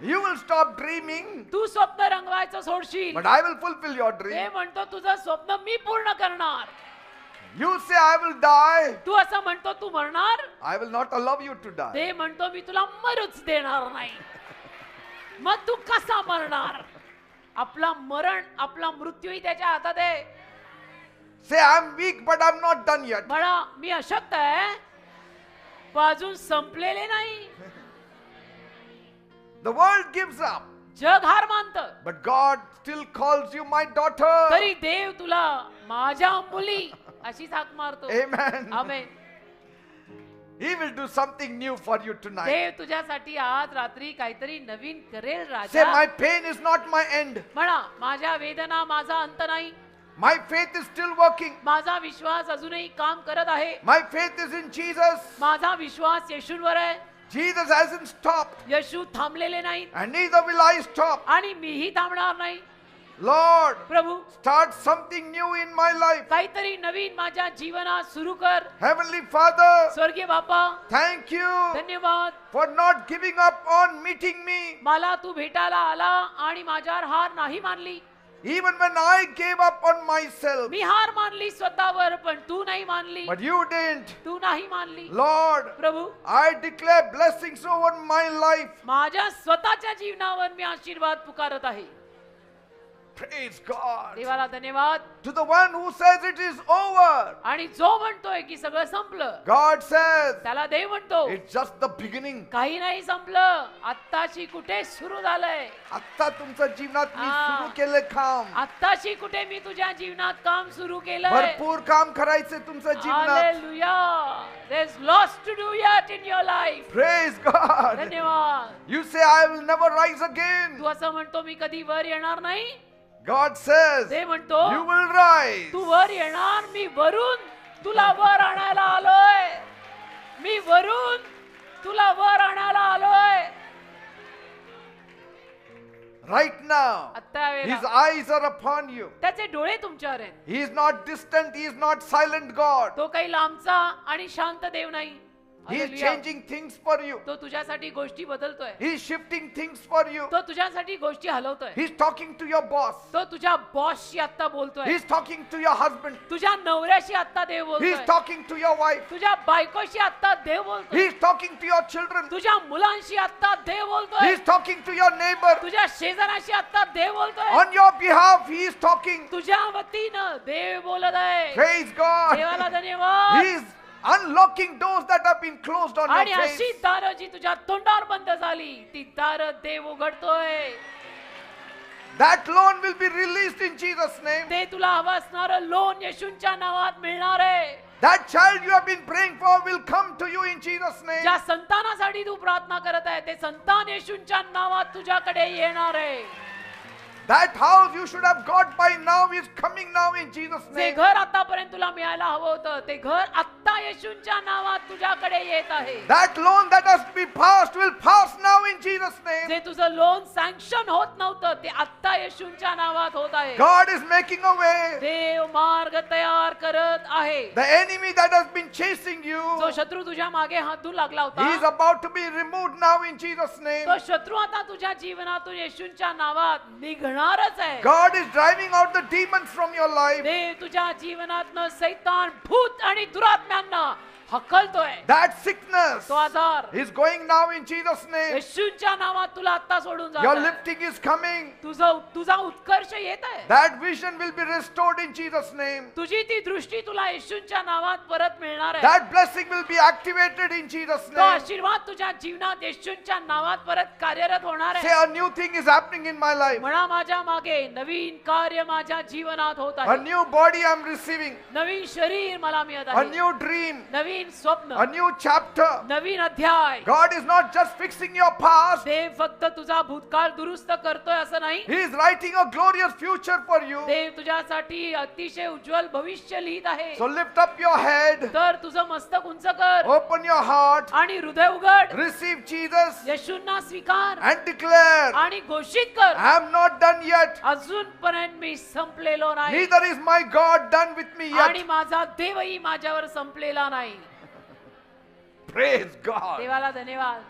You will stop dreaming, तू स्वप्न रंगवायचं सोडशील, but I will fulfill your dream. देव म्हणतो तुझं स्वप्न मी पूर्ण करणार. You say I will die, तू असं म्हणतो तू मरणार, I will not allow you to die. देव म्हणतो मी तुला मरूच देणार नाही. मग तू कसा मरणार? आपला मरण, आपला मृत्यूही त्याच्या हातात आहे. Say I'm weak, but I'm not done yet. म्हणा मी अशक्त आहे, पण अजून संपलेले नाही. The world gives up, जग हार मानतं, but God still calls you my daughter. तरी देव तुला माझ्या मुली अशीच हाक मारतो. Amen. Amen. He will do something new for you tonight. देव तुझ्यासाठी आज रात्री काहीतरी नवीन करेल Say Raja. my pain is not my end. म्हणा माझ्या वेदना माझा अंत नाही. My faith is still working. माझा विश्वास अजूनही काम करत आहे. My faith is in Jesus. माझा विश्वास येशूंवर आहे. Jesus hasn't stopped, येशू थांबलेले नाहीत and neither will I stop. आणि मीही थांबणार नाही. Lord, Prabhu start something new in my life. काहीतरी नवीन माझ्या जीवनात सुरू कर. Heavenly Father, स्वर्गीय बापा thank you धन्यवाद, for not giving up on meeting me. मला तू भेटायला आला आणि माझ्यावर हार नाही मानली. Even when I gave up on myself. मी हार मानली स्वतःवर, पण तू नाही मानली. But you didn't. तू नाही मानली. Lord, Prabhu I declare blessings over my life. माझ्या स्वतःच्या जीवनावर मी आशीर्वाद पुकारत आहे. Praise God. देवाला धन्यवाद. To the one who says it is over, आणि जो म्हणतोय की सगळं संपलं, God says त्याला देव म्हणतो it's just the beginning. काही नाही संपलं, आत्ताशी कुठे सुरू झालंय. आता तुमच्या जीवनात मी Ah. सुरू केले काम. आत्ताशी कुठे मी तुझ्या जीवनात काम सुरू केलंय. भरपूर काम करायचे तुमच्या जीवनात. Hallelujah. There's lots to do yet in your life. Praise God. धन्यवाद. You say I will never rise again. तू असं म्हणतो मी कधी वर येणार नाही. God says देव म्हणतो you will rise. तू वर येणार, मी वरून तुला वर आणायला आलोय. मी वरून तुला वर आणायला आलोय. Right now, आता His वेळेला eyes are upon you. त्याचे डोळे तुमच्यावर आहेत. He is not distant. He is not silent God. तो काही लांबचा आणि शांत देव नाही. He is Hallelujah. changing things for you. तो तुझ्यासाठी गोष्टी बदलतोय. He is shifting things for you. तो तुझ्यासाठी गोष्टी हलवतोय. He is talking to your boss. तो तुझ्या बॉसशी आता बोलतोय. He is talking to your husband. तुझ्या नवऱ्याशी आता देव He is बोलतोय. talking to your wife. तुझ्या बायकोशी आता देव He बोलतोय. is talking to your children. तुझ्या मुलांशी आता देव He बोलतोय. is talking to your neighbor. तुझ्या शेजाराशी आता देव बोलतोय. On your behalf, He is talking. तुझ्या वतीनं देव बोलत आहे. Praise God. देवाला धन्यवाद. He is unlocking doors that have been closed on आणि your अशी face. दारं जी तुझ्या तोंडावर बंद झाली, ती दारं देव उघडतोय. That loan will be released in Jesus' name. ते तुला हवं असणारं लोन येशूंच्या नावात मिळणार आहे. That child you have been praying for will come to you in Jesus' name. ज्या संतानासाठी तू प्रार्थना करत आहे, ते संतान येशूंच्या नावात तुझ्याकडे येणार आहे. That house you should have got by now is coming now in Jesus' जे name. घर आतापर्यंत तुला मिळायला हवं होतं, ते घर आत्ता येशूंच्या नावात तुझ्याकडे येत आहे. That loan that has to be passed will pass now in Jesus' name. जे तुझं लोन सँक्शन होत नव्हतं, ते आत्ता येशूंच्या नावात होत आहे. God is making a way. देव मार्ग तयार करत आहे. The enemy that has been chasing you, जो शत्रू तुझ्या मागे हातू लागला he is होता, about to be removed now in Jesus' name. तो शत्रू आता तुझ्या जीवनातून येशूंच्या नावात निघणारच आहे. God is driving out the demons from your life. देव तुझ्या जीवनातनं सैतान, भूत आणि दुरात्म्यांना हकलतोय. That sickness तो आजार is going now in Jesus' name. येशूंच्या नावात तुला आता सोडून Your जात. lifting is coming. तुझा उत्कर्ष येत आहे. That vision will be restored in Jesus' name. तुझी ती दृष्टी तुला येशूंच्या नावात परत मिळणार आहे. That blessing will be activated in Jesus' तो name. आशीर्वाद तुझ्या जीवनात येशूंच्या नावात परत कार्यरत होणार Say आहे. a new thing is happening in my life. म्हणा माझ्या मागे नवीन कार्य माझ्या जीवनात होत A आहे. new body I'm receiving. नवीन शरीर मला मिळत A आहे. new dream. नवीन स्वप्न, A new chapter. नवीन अध्याय. God is not just fixing your past. देव फक्त तुझा भूतकाळ दुरुस्त करतोय असं नाही. He is writing a glorious future for you. देव तुझ्यासाठी अतिशय उज्ज्वल भविष्य लिहित आहे. So lift up your head. तर तुझं मस्तक उंच कर Open your heart. आणि हृदय उघड. Receive Jesus. येशूंना स्वीकार And declare, आणि घोषित कर, I am not done yet. अजूनपर्यंत मी संपलेलो नाही Neither is my God done with me आणि yet. माझा देवही माझ्यावर संपलेला नाही. Praise God. देवाला धन्यवाद.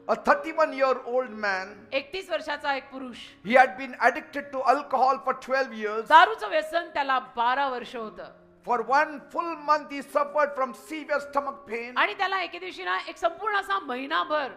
A 31-year-old man, 31 वर्षाचा एक पुरुष, he had been addicted to alcohol for 12 years. दारूचं व्यसन त्याला 12 वर्ष होतं. For 1 full month he suffered from severe stomach pain. आणि त्याला एके दिवशी ना एक संपूर्ण असा महिनाभर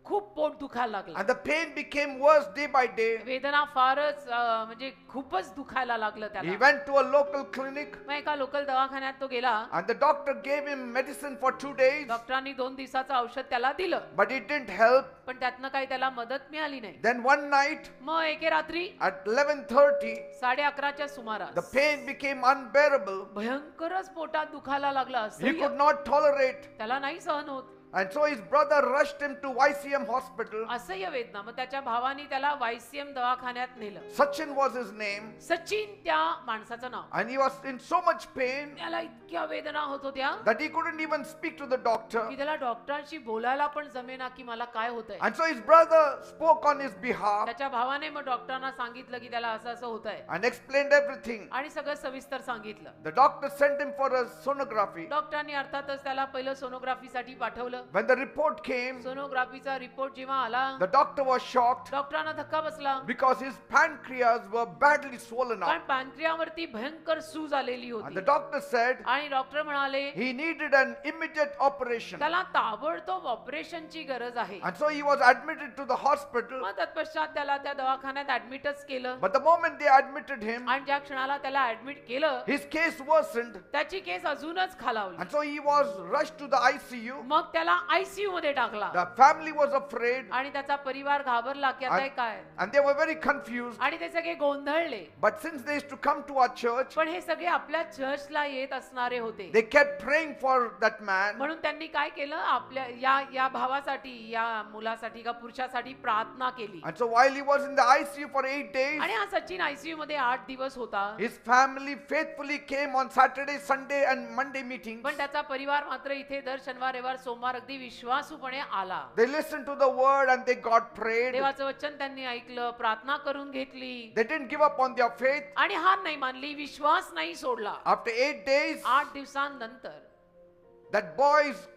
खूप पोट दुखायला लागलं. And the pain became worse day by day. वेदना फारच म्हणजे खूपच दुखायला लागलं He त्याला. went to a local clinic मग एका लोकल दवाखान्यात तो गेला. and the doctor gave him medicine for 2 days. डॉक्टरांनी 2 दिवसाचं औषध त्याला दिलं, But it didn't help. पण त्यातनं काही त्याला मदत मिळाली नाही. Then one night मग एके रात्री at 11:30, 11:30च्या the सुमारास pain became unbearable. भयंकरच पोटात दुखायला लागलं. He असह्य. could not tolerate. त्याला नाही सहन होत. And so his brother rushed him to YCM hospital. असह्य वेदना. मग त्याच्या भावानी त्याला YCM दवाखान्यात नेलं. Sachin was his name. Sachin त्या माणसाचं नाव. And he was in so much pain त्याला इतक्या वेदना होत होत्या that he couldn't even speak to the doctor. की त्याला डॉक्टरांशी बोलायला पण जमेना की मला काय होतंय. And so his brother spoke on his behalf त्याच्या भावाने मग डॉक्टरांना सांगितलं की त्याला असं असं होतंय and explained everything. आणि सगळं सविस्तर सांगितलं. The doctor sent him for a sonography. डॉक्टरांनी अर्थातच त्याला पहिलं सोनोग्राफीसाठी पाठवलं. When the report came, सोनोग्राफीचा रिपोर्ट जेव्हा आला, the doctor was shocked डॉक्टरांना धक्का बसला. because his pancreas were badly swollen कारण up. पॅनक्रियावरती भयंकर सूज आलेली And the होती. doctor said आणि डॉक्टर म्हणाले he needed an immediate operation. त्याला ताबडतोब ऑपरेशनची गरज आहे. And so he was admitted to the hospital. मग तत्पश्चात त्याला त्या दवाखान्यात ऍडमिटच केलं. But the moment they admitted him, आणि ज्या क्षणाला त्याला ऍडमिट केलं, his case worsened. त्याची केस अजूनच खालावली. And so he was rushed to the ICU. मग त्याला आयसीयू मध्ये टाकला. The family was afraid आणि त्याचा परिवार घाबरला की आता हे काय. and they were very confused. आणि ते सगळे गोंधळले. But since they used to come to our church, पण हे सगळे आपल्या चर्चला येत असणारे होते. they kept praying for that man. म्हणून त्यांनी काय केलं, आपल्या या भावासाठी, या मुलासाठी का पुरुषासाठी प्रार्थना केली. And so while he was in the ICU for 8 days, आणि हा सचिन आयसीयू मध्ये 8 दिवस होता. his family faithfully came on Saturday, Sunday and Monday meetings. पण त्याचा परिवार मात्र इथे दर शनिवार, रविवार, सोमवार अगदी विश्वासूपणे आला. They listened to the word and they got prayed. देवाचं वचन त्यांनी ऐकलं, प्रार्थना करून घेतली They didn't give up on their faith. आणि हार नाही मानली, विश्वास नाही सोडला. After 8 days, 8 दिवसांनंतर that boy's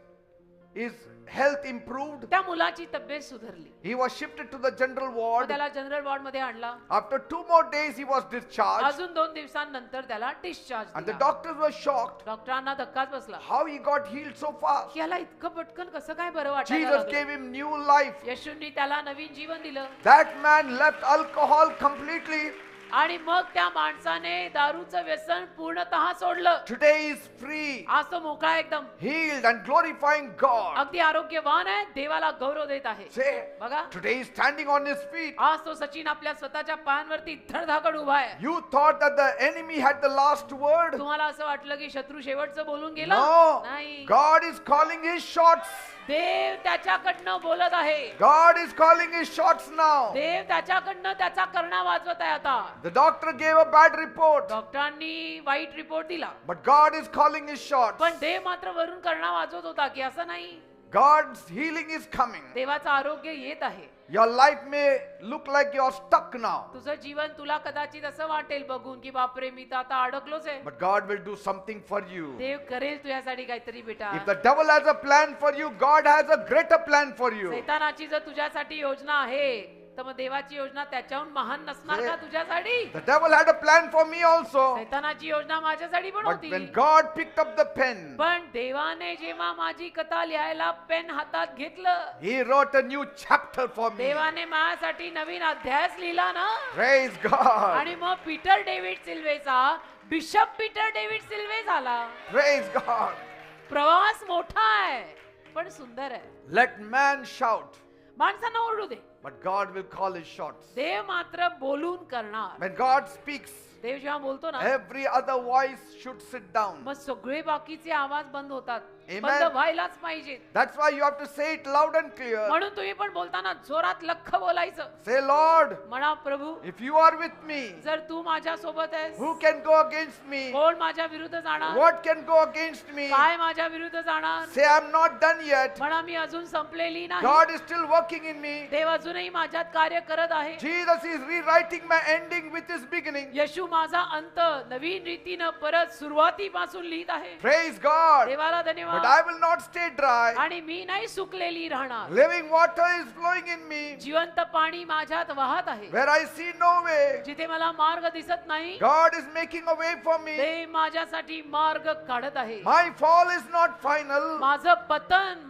his health improved. त्या मुलाची तब्येत सुधारली. He was shifted to the general मग ward. त्याला जनरल वॉर्ड मध्ये आणला. After 2 more days, he was discharged. अजून 2 दिवसांनंतर त्याला डिस्चार्ज And the दिला. doctors were shocked डॉक्टरांना धक्काच बसला. how he got healed so fast. की याला इतकं पटकन कसं काय बरं वाटायला Jesus लागलं. gave him new life. येशूंनी त्याला नवीन जीवन दिलं. That man left alcohol completely. आणि मग त्या माणसाने दारूचं व्यसन पूर्णतः सोडलं. Today he is free, आज तो मोकळा आहे एकदम. healed and glorifying God. अगदी आरोग्यवान आहे, देवाला गौरव देत आहे. Say, बघा, today he is standing on his feet. आज तो सचिन आपल्या स्वतःच्या पायांवरती धडधाकड उभा आहे. You thought that the enemy had the last word. तुम्हाला असं वाटलं की शत्रू शेवटचं बोलून गेला? No, नाही. God is calling his shots. देव त्याच्याकडनं बोलत आहे. God is calling his shots now. देव त्याच्याकडनं त्याचा कर्णा वाजवत आहे आता. The doctor gave a bad report, डॉक्टरांनी वाईट रिपोर्ट दिला, but God is calling his shots. पण देव मात्र वरून कर्णा वाजवत होता की असं नाही, God's healing is coming. देवाचं आरोग्य येत आहे. Your life may look like you're stuck now, तुझं जीवन तुला कदाचित असं वाटेल बघून की बापरे मी तर आता अडकलोच आहे. but God will do something for you. देव करेल तुझ्यासाठी काहीतरी बेटा. If the devil has a plan for you, God has a greater plan for you. सैतानाची जर तुझ्यासाठी योजना आहे तर मग देवाची योजना त्याच्याहून महान नसणार का तुझ्यासाठी? The devil had a plan for me also, सैतानाची योजना माझ्यासाठी पण but होती. when God picked up the pen, पण देवाने जेव्हा माझी कथा लिहायला पेन हातात घेतलं, He wrote a new chapter for me. देवाने माझ्यासाठी नवीन अध्यायच लिहिला ना. Praise God. आणि मग पीटर डेव्हिड सिल्वेचा बिशप पीटर डेव्हिड सिल्वे झाला. Praise God. प्रवास मोठा आहे पण सुंदर आहे. Let man shout, माणसांना ओरडू दे, but God will call his shots. देव मात्र बोलून करणार. When God speaks, देव जेव्हा बोलतो ना, every other voice should sit down. मग सगळे बाकीचे आवाज बंद होतात. Amen. बंद व्हायलाच पाहिजे. That's why you have to say it loud and clear. म्हणून तुम्ही पण बोलताना जोरात लख्ख बोलायचं. Say, Lord, म्हणा प्रभू, if you are with me, जर तू माझ्या सोबत आहेस, who can go against me? कोण माझ्या विरुद्ध जाणार? What can go against me? काय माझ्या विरुद्ध जाणार? Say, I'm not done yet. म्हणा मी अजून संपलेली नाही. God is still working in me. देव अजून अजूनही माझ्यात कार्य करत आहे. Jesus is rewriting my ending with his beginning. येशू माझा अंत नवीन रीतीनं परत सुरुवातीपासून लिहित आहे. Praise God. देवाला But धन्यवाद. I will not stay dry. आणि मी नाही सुकलेली राहणार. Living water is flowing in me. जिवंत पाणी माझ्यात वाहत आहे. Where I see no way, जिथे मला मार्ग दिसत नाही, God is making a way for me. ते माझ्यासाठी मार्ग काढत आहे. My fall is not final. माझं पतन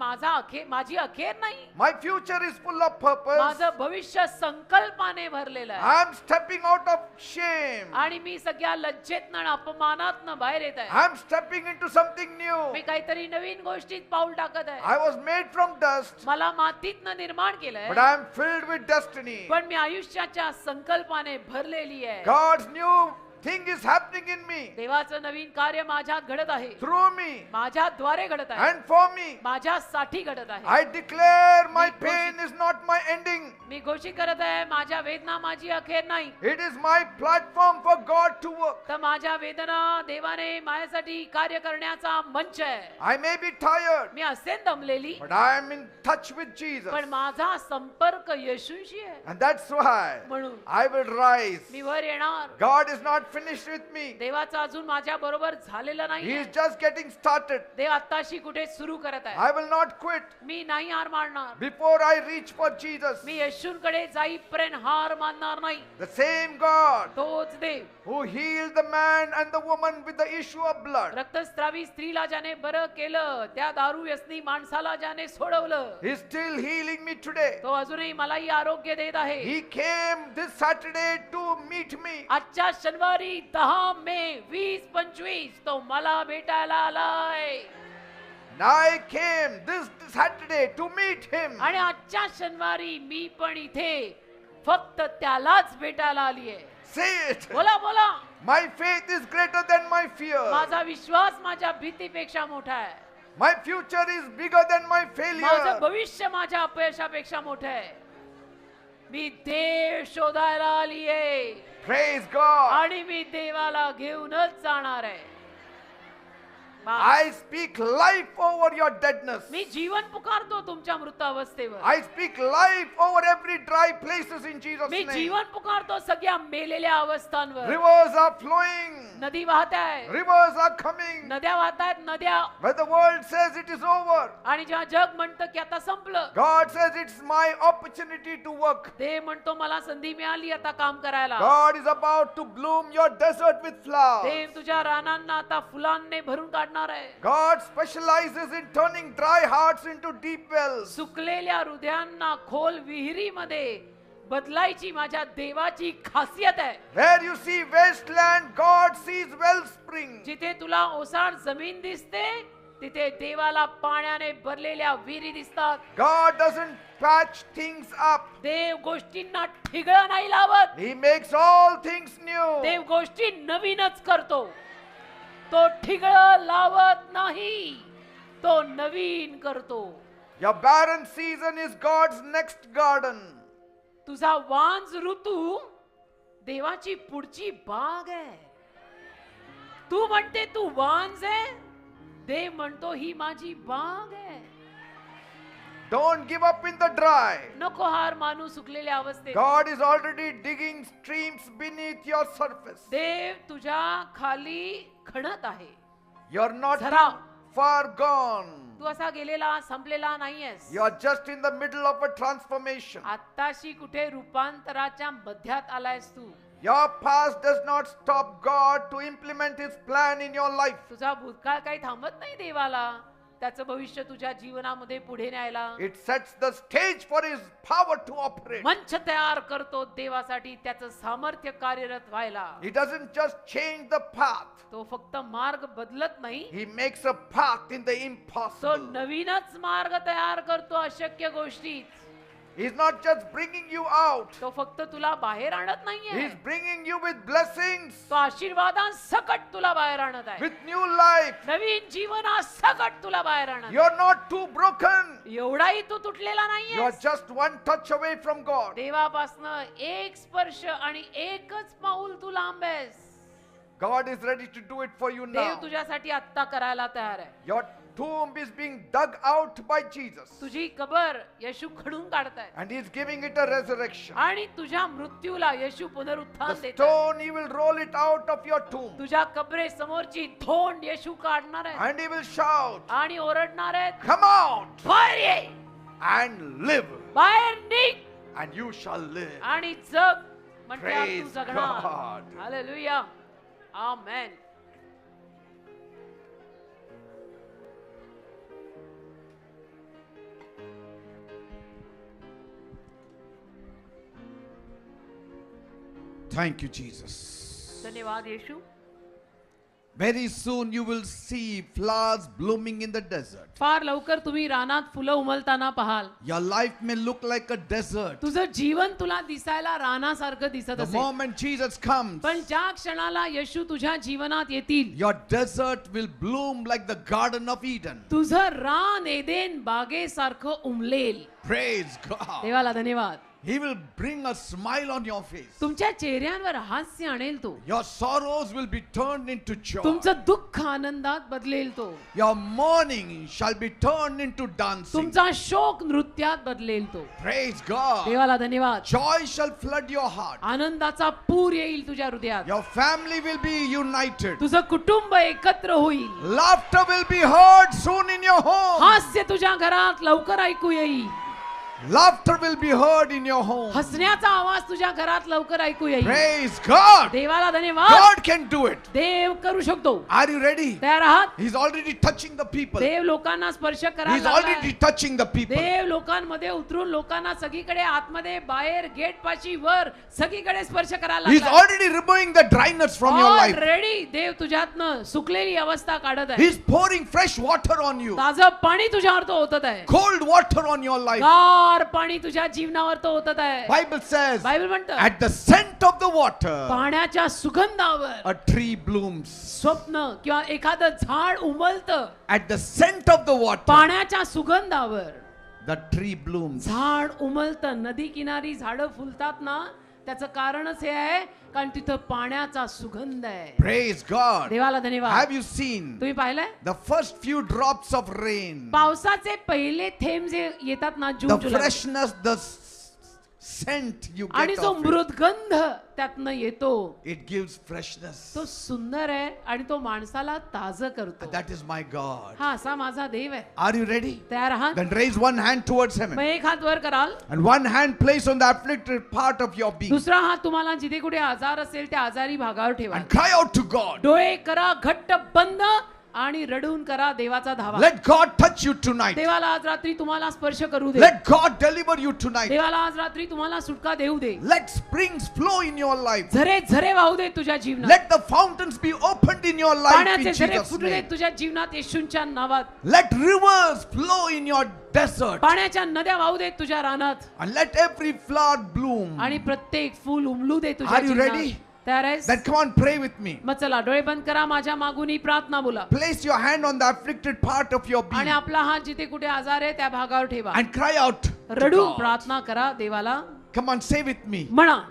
माझी अखेर नाही. My future is full of purpose. माझं भविष्य संकल्पाने भरलेलं आहे. I am stepping out of shame. आणि मी सगळ्या लज्जेतनं अपमानातनं बाहेर येत आहे. I am stepping into something new. मी काहीतरी नवीन गोष्टीत पाऊल टाकत आहे. I was made from dust, मला मातीतनं निर्माण केलंय, but I am filled with destiny. पण मी आयुष्याच्या संकल्पाने भरलेली आहे. God's new thing is happening in me, देवाचं नवीन कार्य माझ्यात घडत आहे. through me, माझ्याद्वारे घडत आहे. and for me. माझ्यासाठी घडत आहे. I declare my pain is not my ending. मी घोषित करत आहे, माझ्या वेदना माझी अखेर नाही. It is my platform for God to work. तर माझ्या वेदना देवाने माझ्यासाठी कार्य करण्याचा मंच आहे. I may be tired, मी असेन दमलेली, but I am in touch with Jesus. पण माझा संपर्क येशूशी आहे. And that's why म्हणून I will rise. मी वर येणार. God is not finished with me. देवाचं अजून माझ्या बरोबर झालेलं He नाही. is just getting started. देव आत्ताशी कुठे सुरू करत आहे. I will not quit मी नाही हार मानणार. before I reach for Jesus. मी येशूकडे जाईपर्यंत हार मानणार नाही. The same God तोच देव who healed the man and the woman with the issue of blood रक्तस्रावी स्त्रीला ज्याने बरं केलं, त्या दारू व्यसनी माणसाला ज्याने सोडवलं, is still healing me today. तो अजूनही मलाही आरोग्य देत आहे. He came this Saturday to meet me. आजच्या शनिवारी 10 मे 2025 तो मला भेटायला आलाय. And I came this Saturday to meet him. आणि आजच्या शनिवारी मी पण इथे फक्त त्यालाच भेटायला आली आहे. Say it. बोला बोला. My faith is greater than my fear. माझा विश्वास माझ्या भीतीपेक्षा मोठा आहे. My future is bigger than my माझं failure. भविष्य माझ्या अपयशापेक्षा मोठं आहे. मी देव शोधायला आली आहे Praise God. आणि मी देवाला घेऊनच जाणार आहे. I speak life over your deadness. मी जीवन पुकारतो तुमच्या मृत अवस्थेवर. I speak life over every dry places in Jesus' me name. जीवन पुकारतो सगळ्या मेलेल्या अवस्थांवर. Rivers are flowing. नदी वाहत आहे. Rivers are coming. नद्या वाहत आहेत. नद्या. Where the world says it is over, आणि जेव्हा जग म्हणतं की आता संपलं, God says it's my opportunity to work. देव म्हणतो मला संधी मिळाली आता काम करायला. God is about to bloom your desert with flowers. देव तुझ्या रानांना आता फुलांनी भरून काढणार आहे. God specializes in turning dry hearts into deep wells. सुकलेल्या हृदयांना खोल विहिरीमध्ये बदलायची माझ्या देवाची खासियत आहे. Where you see wasteland, God sees wellspring. जिथे तुला ओसाड जमीन दिसते, तिथे देवाला पाण्याने भरलेल्या विहिरी दिसतात. God doesn't patch things up. देव गोष्टींना ठिगळं नाही लावत. He makes all things new. देव गोष्टी नवीनच करतो. तो ठिगळं लावत नाही, तो नवीन करतो. Your barren season is God's next garden. तुझा वांज ऋतू देवाची पुढची बाग आहे. तू म्हणते तू वांज आहे, देव म्हणतो ही माझी बाग आहे. Don't give up in the dry. नको हार मानू सुकलेल्या अवस्थेत. God is already digging streams beneath your surface. देव तुझ्या खाली खणत आहे. You're not झरा. far gone. तू असा गेलेला संपलेला नाहीयेस. You're just in the middle of a transformation. आत्ताशी कुठे रूपांतराच्या मध्यात आलायस तू. Your past does not stop God to implement His plan in your life. तुझा भूतकाळ काही थांबत नाही देवाला त्याचं भविष्य तुझ्या जीवनामध्ये पुढे न्यायला. It sets the stage for His power to operate. मंच तयार करतो देवासाठी त्याचं सामर्थ्य कार्यरत व्हायला. He doesn't just change the path. तो फक्त मार्ग बदलत नाही, He makes a path in the तो impossible. नवीनच मार्ग तयार करतो अशक्य गोष्टीत. He's not just bringing you out. तो फक्त तुला बाहेर आणत नाहीये, He's bringing you with blessings, तो आशीर्वादांसकट तुला बाहेर आणत आहे. with new life. नवीन जीवनासकट तुला बाहेर आणत आहे. You're not too broken. एवढाही तू तुटलेला नाहीये. You're just one touch away from God. देवापासनं एक स्पर्श आणि एकच पाऊल तू लांब आहेस. God is ready to do it for you Dev now. तुझ्यासाठी आत्ता करायला तयार आहे. Your tomb is being dug out by Jesus. तुझी कबर येशू खणून काढताय And he is giving it a resurrection. आणि तुझ्या मृत्यूला येशू पुनरुत्थान The देतात. stone, he will roll it out of your tomb. तुझ्या कबरे समोरची थोंड येशू काढणार आहे And he will shout, आणि ओरडणार आहेत, come out बाहेर ये, and live. बाहेर निघ And you shall live. आणि जग म्हणतात तू Praise जगणार. God. Hallelujah. Amen. Thank you, Jesus. धन्यवाद येशू. Very soon you will see flowers blooming in the desert. फार लवकर तुम्ही रानात फुलं उमलताना पाहाल. Your life may look like a desert. तुझं जीवन तुला दिसायला रानासारखं दिसत The असेल, moment Jesus comes, पण ज्या क्षणाला येशू तुझ्या जीवनात येतील, your desert will bloom like the Garden of Eden. तुझं रान एदेन बागेसारखं उमलेल. Praise God. देवाला धन्यवाद. He will bring a smile on your face. तुमच्या चेहऱ्यांवर हास्य आणेल तो. Your sorrows will be turned into joy. तुमचं दुःख आनंदात बदलेल तो. Your mourning shall be turned into dancing. तुमचा शोक नृत्यात बदलेल तो. Praise God. देवाला धन्यवाद. Joy shall flood your heart. आनंदाचा पूर येईल तुझ्या हृदयात. Your family will be united. तुझं कुटुंब एकत्र होईल. Laughter will be heard soon in your home. हास्य तुझ्या घरात लवकर ऐकू येईल. Laughter will be heard in your home. हसण्याचा आवाज तुझ्या घरात लवकर ऐकू येईल. Praise God. देवाला धन्यवाद. God can do it. देव करू शकतो. Are you ready? तयार आहात? He's already touching the people. देव लोकांना स्पर्श He's करायला already लागलाय. touching the people. देव लोकांमध्ये उतरून लोकांना सगळीकडे आतमध्ये बाहेर गेट पाशी वर सगळीकडे स्पर्श करायला He's लागलाय. already removing the dryness from your life. Already देव तुझ्यातनं सुकलेली अवस्था काढत आहे. He's pouring fresh water on you. ताजं पाणी तुझ्यावर तो ओतत आहे. Cold water on your life. गार पाणी तुझ्या जीवनावर तो ओतत आहे. Bible says, बायबल म्हणतं at the scent of the water, पाण्याच्या सुगंधावर a tree blooms. स्वप्न किंवा एखादं झाड उमलतं. At the scent of the water, पाण्याच्या सुगंधावर the tree blooms. झाड उमलतं. नदी किनारी झाडं फुलतात ना, त्याचं कारणच हे आहे कारण तिथं पाण्याचा सुगंध आहे. Praise God. देवाला धन्यवाद. Have you seen तुम्ही पाहिलंय the first few drops of rain? पावसाचे पहिले थेंब जे येतात ना The June July, freshness, the scent you आणि get जो of it, मृदगंध त्यातनं येतो it gives freshness. तो सुंदर आहे आणि तो माणसाला ताजं करतो. That is my God. हा असा माझा देव आहे. Are you ready? तयार आहात? Then raise one hand towards heaven मग एक हात वर कराल, and one hand place on the afflicted part of your being दुसरा हात तुम्हाला जिथे कुठे आजार असेल त्या आजारी भागावर ठेवा. and cry out to God. डोळे करा घट्ट बंद आणि रडून करा देवाचा धावा. Let God touch you tonight. देवाला आज रात्री तुम्हाला स्पर्श करू दे. Let God deliver you tonight. देवाला आज रात्री तुम्हाला सुटका देऊ दे. Let springs flow in your life. झरे झरे वाहू दे तुझ्या जीवनात. Let the fountains be opened in your life in पाण्याचे झरे Jesus' फुटू दे name. तुझ्या जीवनात येशूंच्या नावात. Let rivers flow in your desert पाण्याच्या नद्या वाहू दे तुझ्या रानात and let every flower bloom. आणि प्रत्येक फूल उमलू दे तुझ्या Are you जीवनात. ready? तयार आहेस? Then come on, pray with me. मग चला डोळे बंद करा, माझ्या मागून प्रार्थना बोला Place your hand on the afflicted part of your आणि being आपला हात जिथे कुठे आजार आहे त्या भागावर ठेवा. and cry out to रडून God. प्रार्थना करा देवाला. Come on, say with me. म्हणा,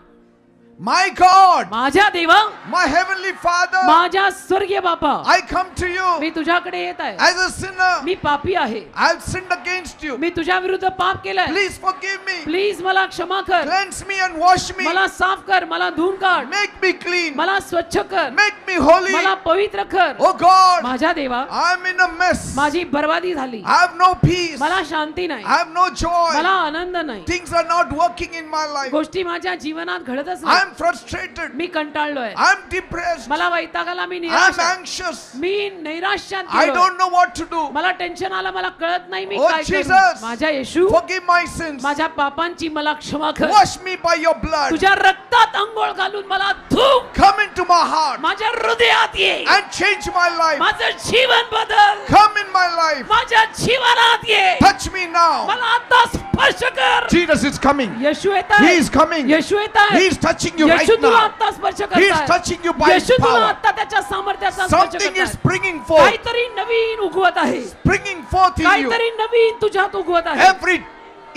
My God, माझ्या देवा, my heavenly Father, माझ्या स्वर्गीय बापा, I come to you मी तुझ्याकडे येत आहे. as a sinner. मी पापी आहे. I've sinned against you. मी तुझ्या विरुद्ध पाप केलंय. Please forgive me. प्लीज मला क्षमा कर. Cleanse me and wash me. मला साफ कर, मला धुवून काढ, Make me clean. मला स्वच्छ कर, Make me holy. मला पवित्र कर. Oh God, माझ्या देवा, I'm in a mess. माझी बर्बादी झाली. I have no peace. मला शांती नाही, I have no joy. मला आनंद नाही. Things are not working in my life. गोष्टी माझ्या जीवनात घडतच नाही. I'm frustrated. Me कंटाळलोय, I'm depressed. मला वैताग आला, मी I'm निराश आहे. anxious. मी नैराश्यात I गेलोय. don't know what to do. मला टेन्शन आलं, मला कळत नाही मी Oh, काय करू. Jesus. माझ्या येशू, Forgive my sins. माझ्या पापांची मला क्षमा कर. Wash me by your blood. तुझ्या रक्तात अंघोळ घालून मला Dhruv. Come into my heart माझ्या हृदयात ये. and change my life. माझं जीवन बदल. Come in my life. माझ्या जीवनात ये. Touch me now. मला आता स्पर्श कर. Jesus is coming. येशू येत He आहे. is coming. येशू येत He आहे. is touching you right येशू तुला now. आता स्पर्श He is करताय. touching you by His येशू तुला power. आता त्याच्या सामर्थ्याचा स्पर्श Something is करताय. springing forth. काहीतरी नवीन उगवत आहे. Springing forth in you. काहीतरी नवीन तुझ्यात उगवत आहे. Every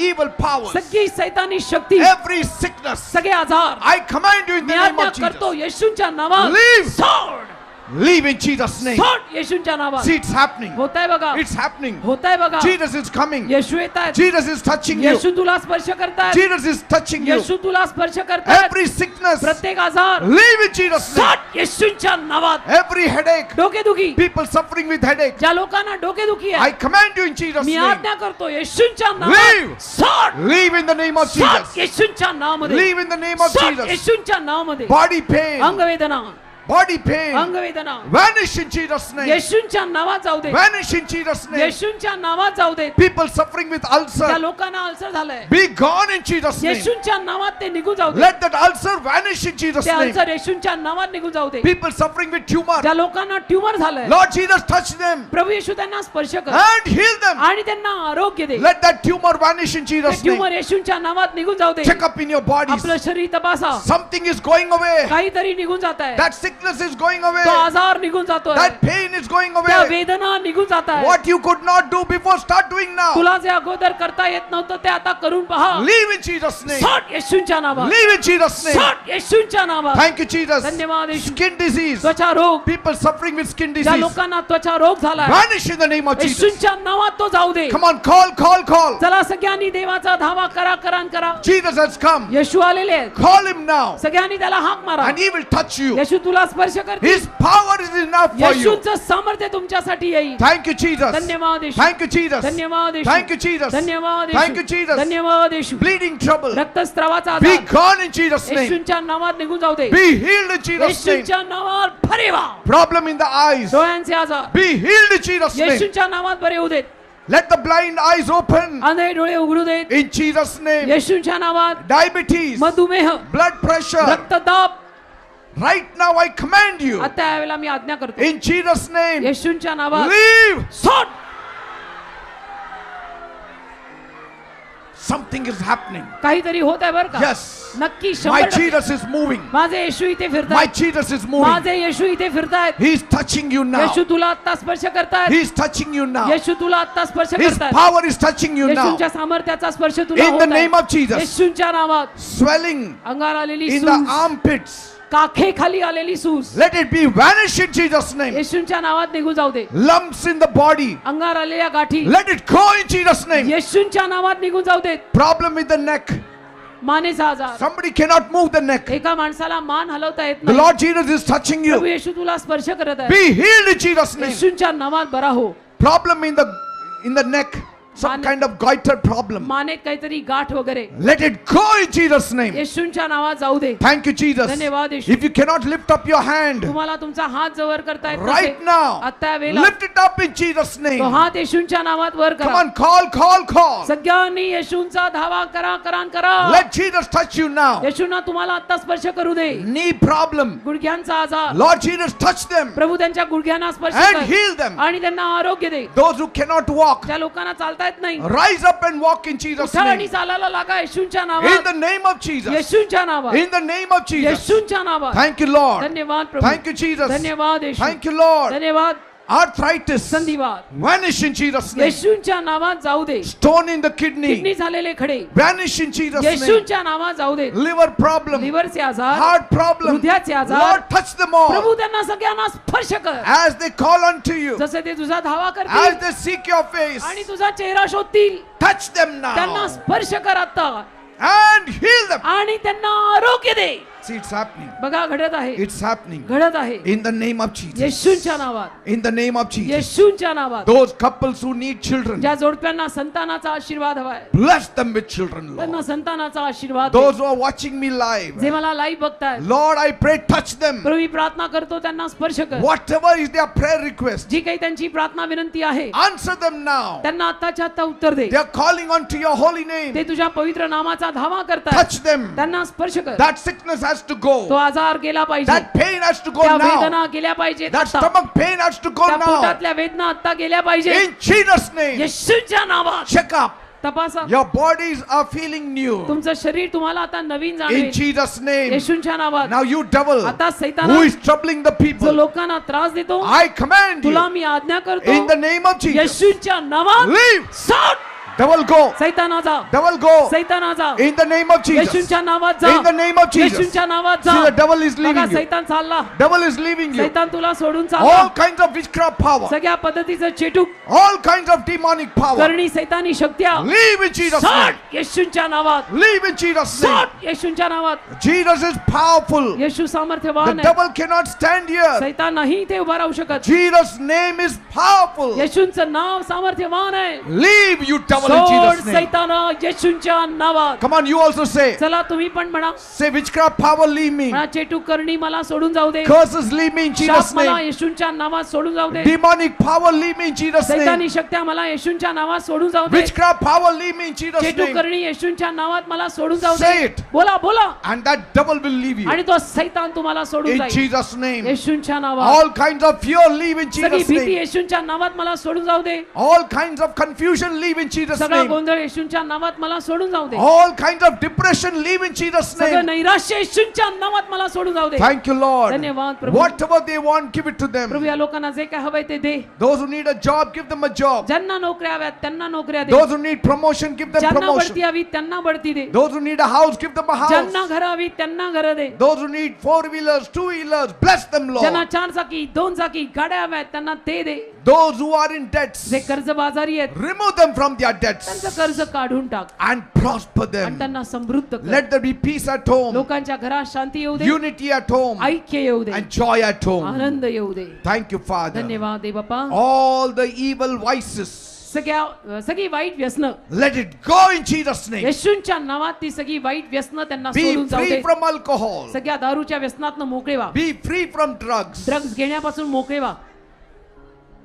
evil powers. सगळी सैतानी शक्ती, Every sickness. सगळे आजार I command you in me the name आज्ञा of करतो Jesus. येशूंच्या नावात Leave. सोड. Leave in Jesus' name. सोड येशूच्या नावात. See, it's happening. होतंय बघा, It's happening. होतंय बघा. Jesus is coming. येशू येतात. Jesus is touching you. येशू तुला स्पर्श करतात. Jesus is touching you. येशू तुला स्पर्श करतात. Every sickness, प्रत्येक आजार leave in Jesus' name. सोड येशूच्या नावात. Every headache, डोकेदुखी, people suffering with headache, ज्या लोकांना डोकेदुखी I आहे, command you in Jesus' me name. आज्ञा करतो येशूच्या Leave. नावात. सोड, Leave in the name of सोड Jesus. येशूच्या नावामध्ये. Leave in the name of सोड Jesus. येशूच्या नावामध्ये. Body pain, अंगवेदना, body pain, अंगवेदना vanish in Jesus' name. येशूच्या नावात जाऊ दे. Vanish in Jesus' name. येशूच्या नावात जाऊ दे. People suffering with त्या ulcer, लोकांना अल्सर झालंय, be gone in Jesus' name. येशूच्या नावात ते निघून जाऊ दे. Let that ulcer vanish in Jesus' ते name. अल्सर येशूच्या नावात निघून जाऊ दे. People suffering with tumor, ज्या लोकांना ट्यूमर झालंय, Lord Jesus, touch them प्रभू येशू त्यांना स्पर्श कर and heal them. आणि त्यांना आरोग्य दे. Let that tumor vanish in ते Jesus' ट्यूमर name. येशूच्या नावात निघून जाऊ दे. Check up in your bodies. आपलं शरीर तपासा. Something is going away. काहीतरी निघून जात आहे. That sickness is going away. तो आजार निघून जातोय. That pain is going त्या away. वेदना निघून जात आहे. What you could not do before, start doing now. तुला जे अगोदर करता येत नव्हतं ते आता करून पहा. Leave in Jesus' name. सोड येशूच्या नावात. Leave in Jesus' name. सोड येशूच्या नावात. Thank you, Jesus. धन्यवाद येशू. Skin disease. त्वचा रोग, People suffering with skin ज्या disease. लोकांना त्वचा रोग झालाय, Vanish in the name of Jesus. येशूच्या नावात तो जाऊ दे. Come on, call. चला सगळ्यांनी देवाचा धावा करा करा. Jesus has come. येशू आलेले आहेत. Call him now. सगळ्यांनी त्याला हाक मारा. And he will touch you. येशू तुला स्पर्श करतील. His power is enough for you. येशूचं सामर्थ्य तुमच्यासाठी येईल. Thank you, Jesus. धन्यवाद येशू. Thank you, Jesus. धन्यवाद येशू. Thank you, Jesus. धन्यवाद Thank you, येशू. Jesus. धन्यवाद येशू. Bleeding trouble. रक्तस्रावाचा Be आजार gone in Jesus' name. येशूच्या नावात निघून जाऊ दे. Be healed in Jesus' name. येशूच्या नावात भरे व्हा. Problem in the eyes. डोळ्यांचे आजार Be healed in Jesus' name. येशूच्या नावात बरे होऊ देत. Let the blind eyes open आंधळे डोळे उघडू देत. in Jesus' name. येशूच्या नावात Diabetes, मधुमेह, blood pressure. रक्तदाब, Right now I command you आता यावेळेला मी आज्ञा करतो in Jesus' name. येशूच्या नावात Leave. सोड. Something is happening. काहीतरी होत आहे बरं का. Yes. नक्की My 100%. Jesus is moving. माझे येशू इथे My फिरतायत. Jesus is moving. माझे येशू इथे फिरतायत. He is touching you now. येशू तुला आता स्पर्श करतायत. He is touching you now. येशू तुला आता स्पर्श His करतायत. power is touching you now. येशूच्या सामर्थ्याचा स्पर्श तुला In होत the आहे. name of Jesus. येशूच्या नावात Swelling अंगावर आलेली in the सूज, armpits. काखे खाली आलेली सूज Let it be vanish in Jesus' name. येशूच्या नावात निघून जाऊ दे. Lumps in the body. अंगावर आलेल्या गाठी Let it go in Jesus' name. येशूच्या नावात निघून जाऊ देत. Problem with the neck. मानेचा आजार, Somebody cannot move the neck. एका माणसाला मान हलवता येत The नाही. Lord Jesus is touching Prabhu you. येशू तुला स्पर्श करत आहे. Be healed in Jesus' name. येशूच्या नावात बरा हो. Problem in the neck. Some Mane- kind of goiter problem. मानेत काहीतरी गाठ वगैरे Let it go in Jesus' name. येशूच्या नावात जाऊ दे. Thank you, Jesus. धन्यवाद येशू. If you cannot lift up your hand तुम्हाला तुमचा हात जवळ करता येत right नसेल, now, आता वेळेला lift it up in Jesus' तो name. हात येशूच्या नावात वर Come करा. on, call. सगळ्यांनी येशूंचा धावा करा. Let Jesus touch you now. येशूंना तुम्हाला आता स्पर्श करू दे. Knee problem. गुडघ्यांचा आजार, Lord Jesus, touch them प्रभू त्यांच्या गुडघ्यांना स्पर्श and कर heal them. आणि त्यांना आरोग्य दे. Those who cannot walk, ज्या लोकांना चालता येत नाही, rise up and walk in Jesus' उठा आणि name. चालायला लागा येशूंच्या In नावात. the name of Jesus. येशूंच्या नावात. In the name of Jesus. येशूंच्या नावात. Thank you, Lord. धन्यवाद प्रभू. Thank you, Jesus. धन्यवाद येशू. Thank you, Lord. धन्यवाद. Arthritis, संधिवात vanish in Jesus' name. येशूंच्या नावात जाऊ दे. Stone in the kidney kidney, झालेले खडे vanish in Jesus' name. येशूंच्या नावात जाऊ दे. Liver problem, लिव्हरचे आजार, heart problem. हृदयाचे आजार, Lord, touch them प्रभू all त्यांना सगळ्यांना स्पर्श कर. as they call unto you, जसे ते तुझा धावा as करतील they seek your face. आणि तुझा चेहरा शोधतील, Touch them त्यांना now स्पर्श कर आता and heal them. आणि त्यांना आरोग्य दे. See, it's happening. बघा घडत आहे, It's happening. घडत आहे. In the name of Jesus. येशूंच्या नावात, In the name of Jesus. येशूंच्या नावात. Those couples who need children, ज्या जोडप्यांना संतानाचा आशीर्वाद हवाय, bless them with children, त्यांना Lord. संतानाचा आशीर्वाद दे. Those who are watching me live, जे मला लाईव्ह बघतायत, Lord, I pray, touch them. प्रभू मी प्रार्थना करतो त्यांना स्पर्श कर. Whatever is their prayer request, जी काही त्यांची प्रार्थना विनंती आहे answer them now. त्यांना आत्ताच्या आत्ता उत्तर दे. They are calling unto your holy name. ते तुझ्या पवित्र नामाचा धावा करतात, Touch them. त्यांना स्पर्श कर. That sickness has to तो go. आजार गेला पाहिजे, That pain has to go त्या now. वेदना गेल्या पाहिजेत That आता. stomach pain has to go त्या now. पोटातल्या वेदना आता गेल्या पाहिजे. In Jesus' name, येशूच्या नावात check up. तपासा. Your bodies are feeling new. तुमचं शरीर तुम्हाला आता नवीन In जाणवेल. Jesus' name. येशूच्या नावात. Now you devil आता who सैताना is troubling the जो people, लोकांना त्रास देतो, I command तुला you मी आज्ञा करतो in the name of Jesus. येशूच्या नावात Leave. सोड. Devil go. सैताना जा, Devil go. सैताना जा, In the name of Jesus. येशूंच्या नावात जा, In the name of Jesus. येशूंच्या नावात See, the जा. devil is बघा leaving you. सैतान चालला, Devil is leaving you. सैतान तुला सोडून All चालला. kinds of witchcraft power. सगळ्या पद्धतीचं चेटूक All kinds of demonic power. करणी सैतानी शक्त्या Leave in Jesus' name. सोड येशूंच्या नावात, Leave in Jesus' name. सोड येशूंच्या नावात. Jesus is powerful. Yeshu The सामर्थ्यवान आहे, devil cannot stand here. सैतान नाही इथे उभा राहू शकत. Jesus' name is powerful. येशूंचं नाव सामर्थ्यवान आहे. Leave, you devil, in सोड Jesus' name. सैताना येशूंच्या नावात. Come on, you also say. चला तुम्ही पण म्हणा, Say, witchcraft power, leave me. म्हणा चेटूक करणी मला सोडून जाऊ दे. Curses, leave me in Jesus' शाप मला name. येशूंच्या नावात सोडून जाऊ दे. Demonic power, leave me in Jesus' name. सैतानी शक्त्या मला येशूंच्या नावात सोडून जाऊ दे. Witchcraft power, leave me in Jesus' चेटूक name. करणी येशूंच्या नावात मला सोडून जाऊ Say दे. it. बोला बोला. And that devil will leave you. आणि तो सैतान तुम्हाला सोडून In जाईल Jesus' name. येशूंच्या नावात. All kinds of fear, leave in सगळी Jesus' भीती name. येशूंच्या नावात मला सोडून जाऊ दे. All kinds of confusion, leave in Jesus' सगळा name. गोंधळ येशूंच्या नावात मला सोडून जाऊ दे. All kinds of depression, leave in Jesus' सगळं name. नैराश्य येशूंच्या नावात मला सोडून जाऊ दे. Thank you, Lord. धन्यवाद प्रभू. Whatever they want, give it to them. प्रभू या लोकांना जे काय हवंय ते दे. Those who need a job, give them a job. ज्यांना नोकऱ्या हव्यात त्यांना नोकऱ्या दे. Those who need promotion, give them ज्यांना बढती promotion. हवी त्यांना बढती दे. Those who need a house, give them a house. ज्यांना घर हवी त्यांना घर दे. Those who need 4-wheelers, 2-wheelers, bless them, ज्यांना Lord. 4 चाकी 2 चाकी गाड्या हव्यात त्यांना ते दे. Those who are in debts, जे कर्जबाजारी आहेत remove them from their debts त्यांचं कर्ज काढून टाक and prosper आणि them. त्यांना समृद्ध कर. Let there be peace at home, लोकांच्या घरात शांती येऊ दे, unity at home, ऐक्य येऊ दे, and joy at home. आनंद येऊ दे. Thank you, Father. धन्यवाद दे बाप्पा. All the evil vices, सगळी वाईट व्यसन let it go in Jesus' name. येशूंच्या नावात ती सगळी वाईट व्यसन त्यांना Be सोडून जाऊ free दे. from alcohol. सगळ्या दारूच्या व्यसनातनं मोकळे व्हा. Be free from drugs. Drugs घेण्यापासून मोकळे व्हा.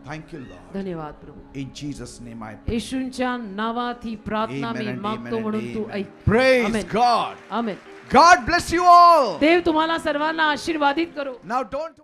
Thank you, Lord. धन्यवाद प्रभू. In Jesus' name I pray. येशूंच्या नावात ही प्रार्थना Amen मी and मागतो amen म्हणून and तू amen. ऐक. Praise Amen. God. Amen. God bless you all. देव तुम्हाला सर्वांना आशीर्वादित करो. Now don't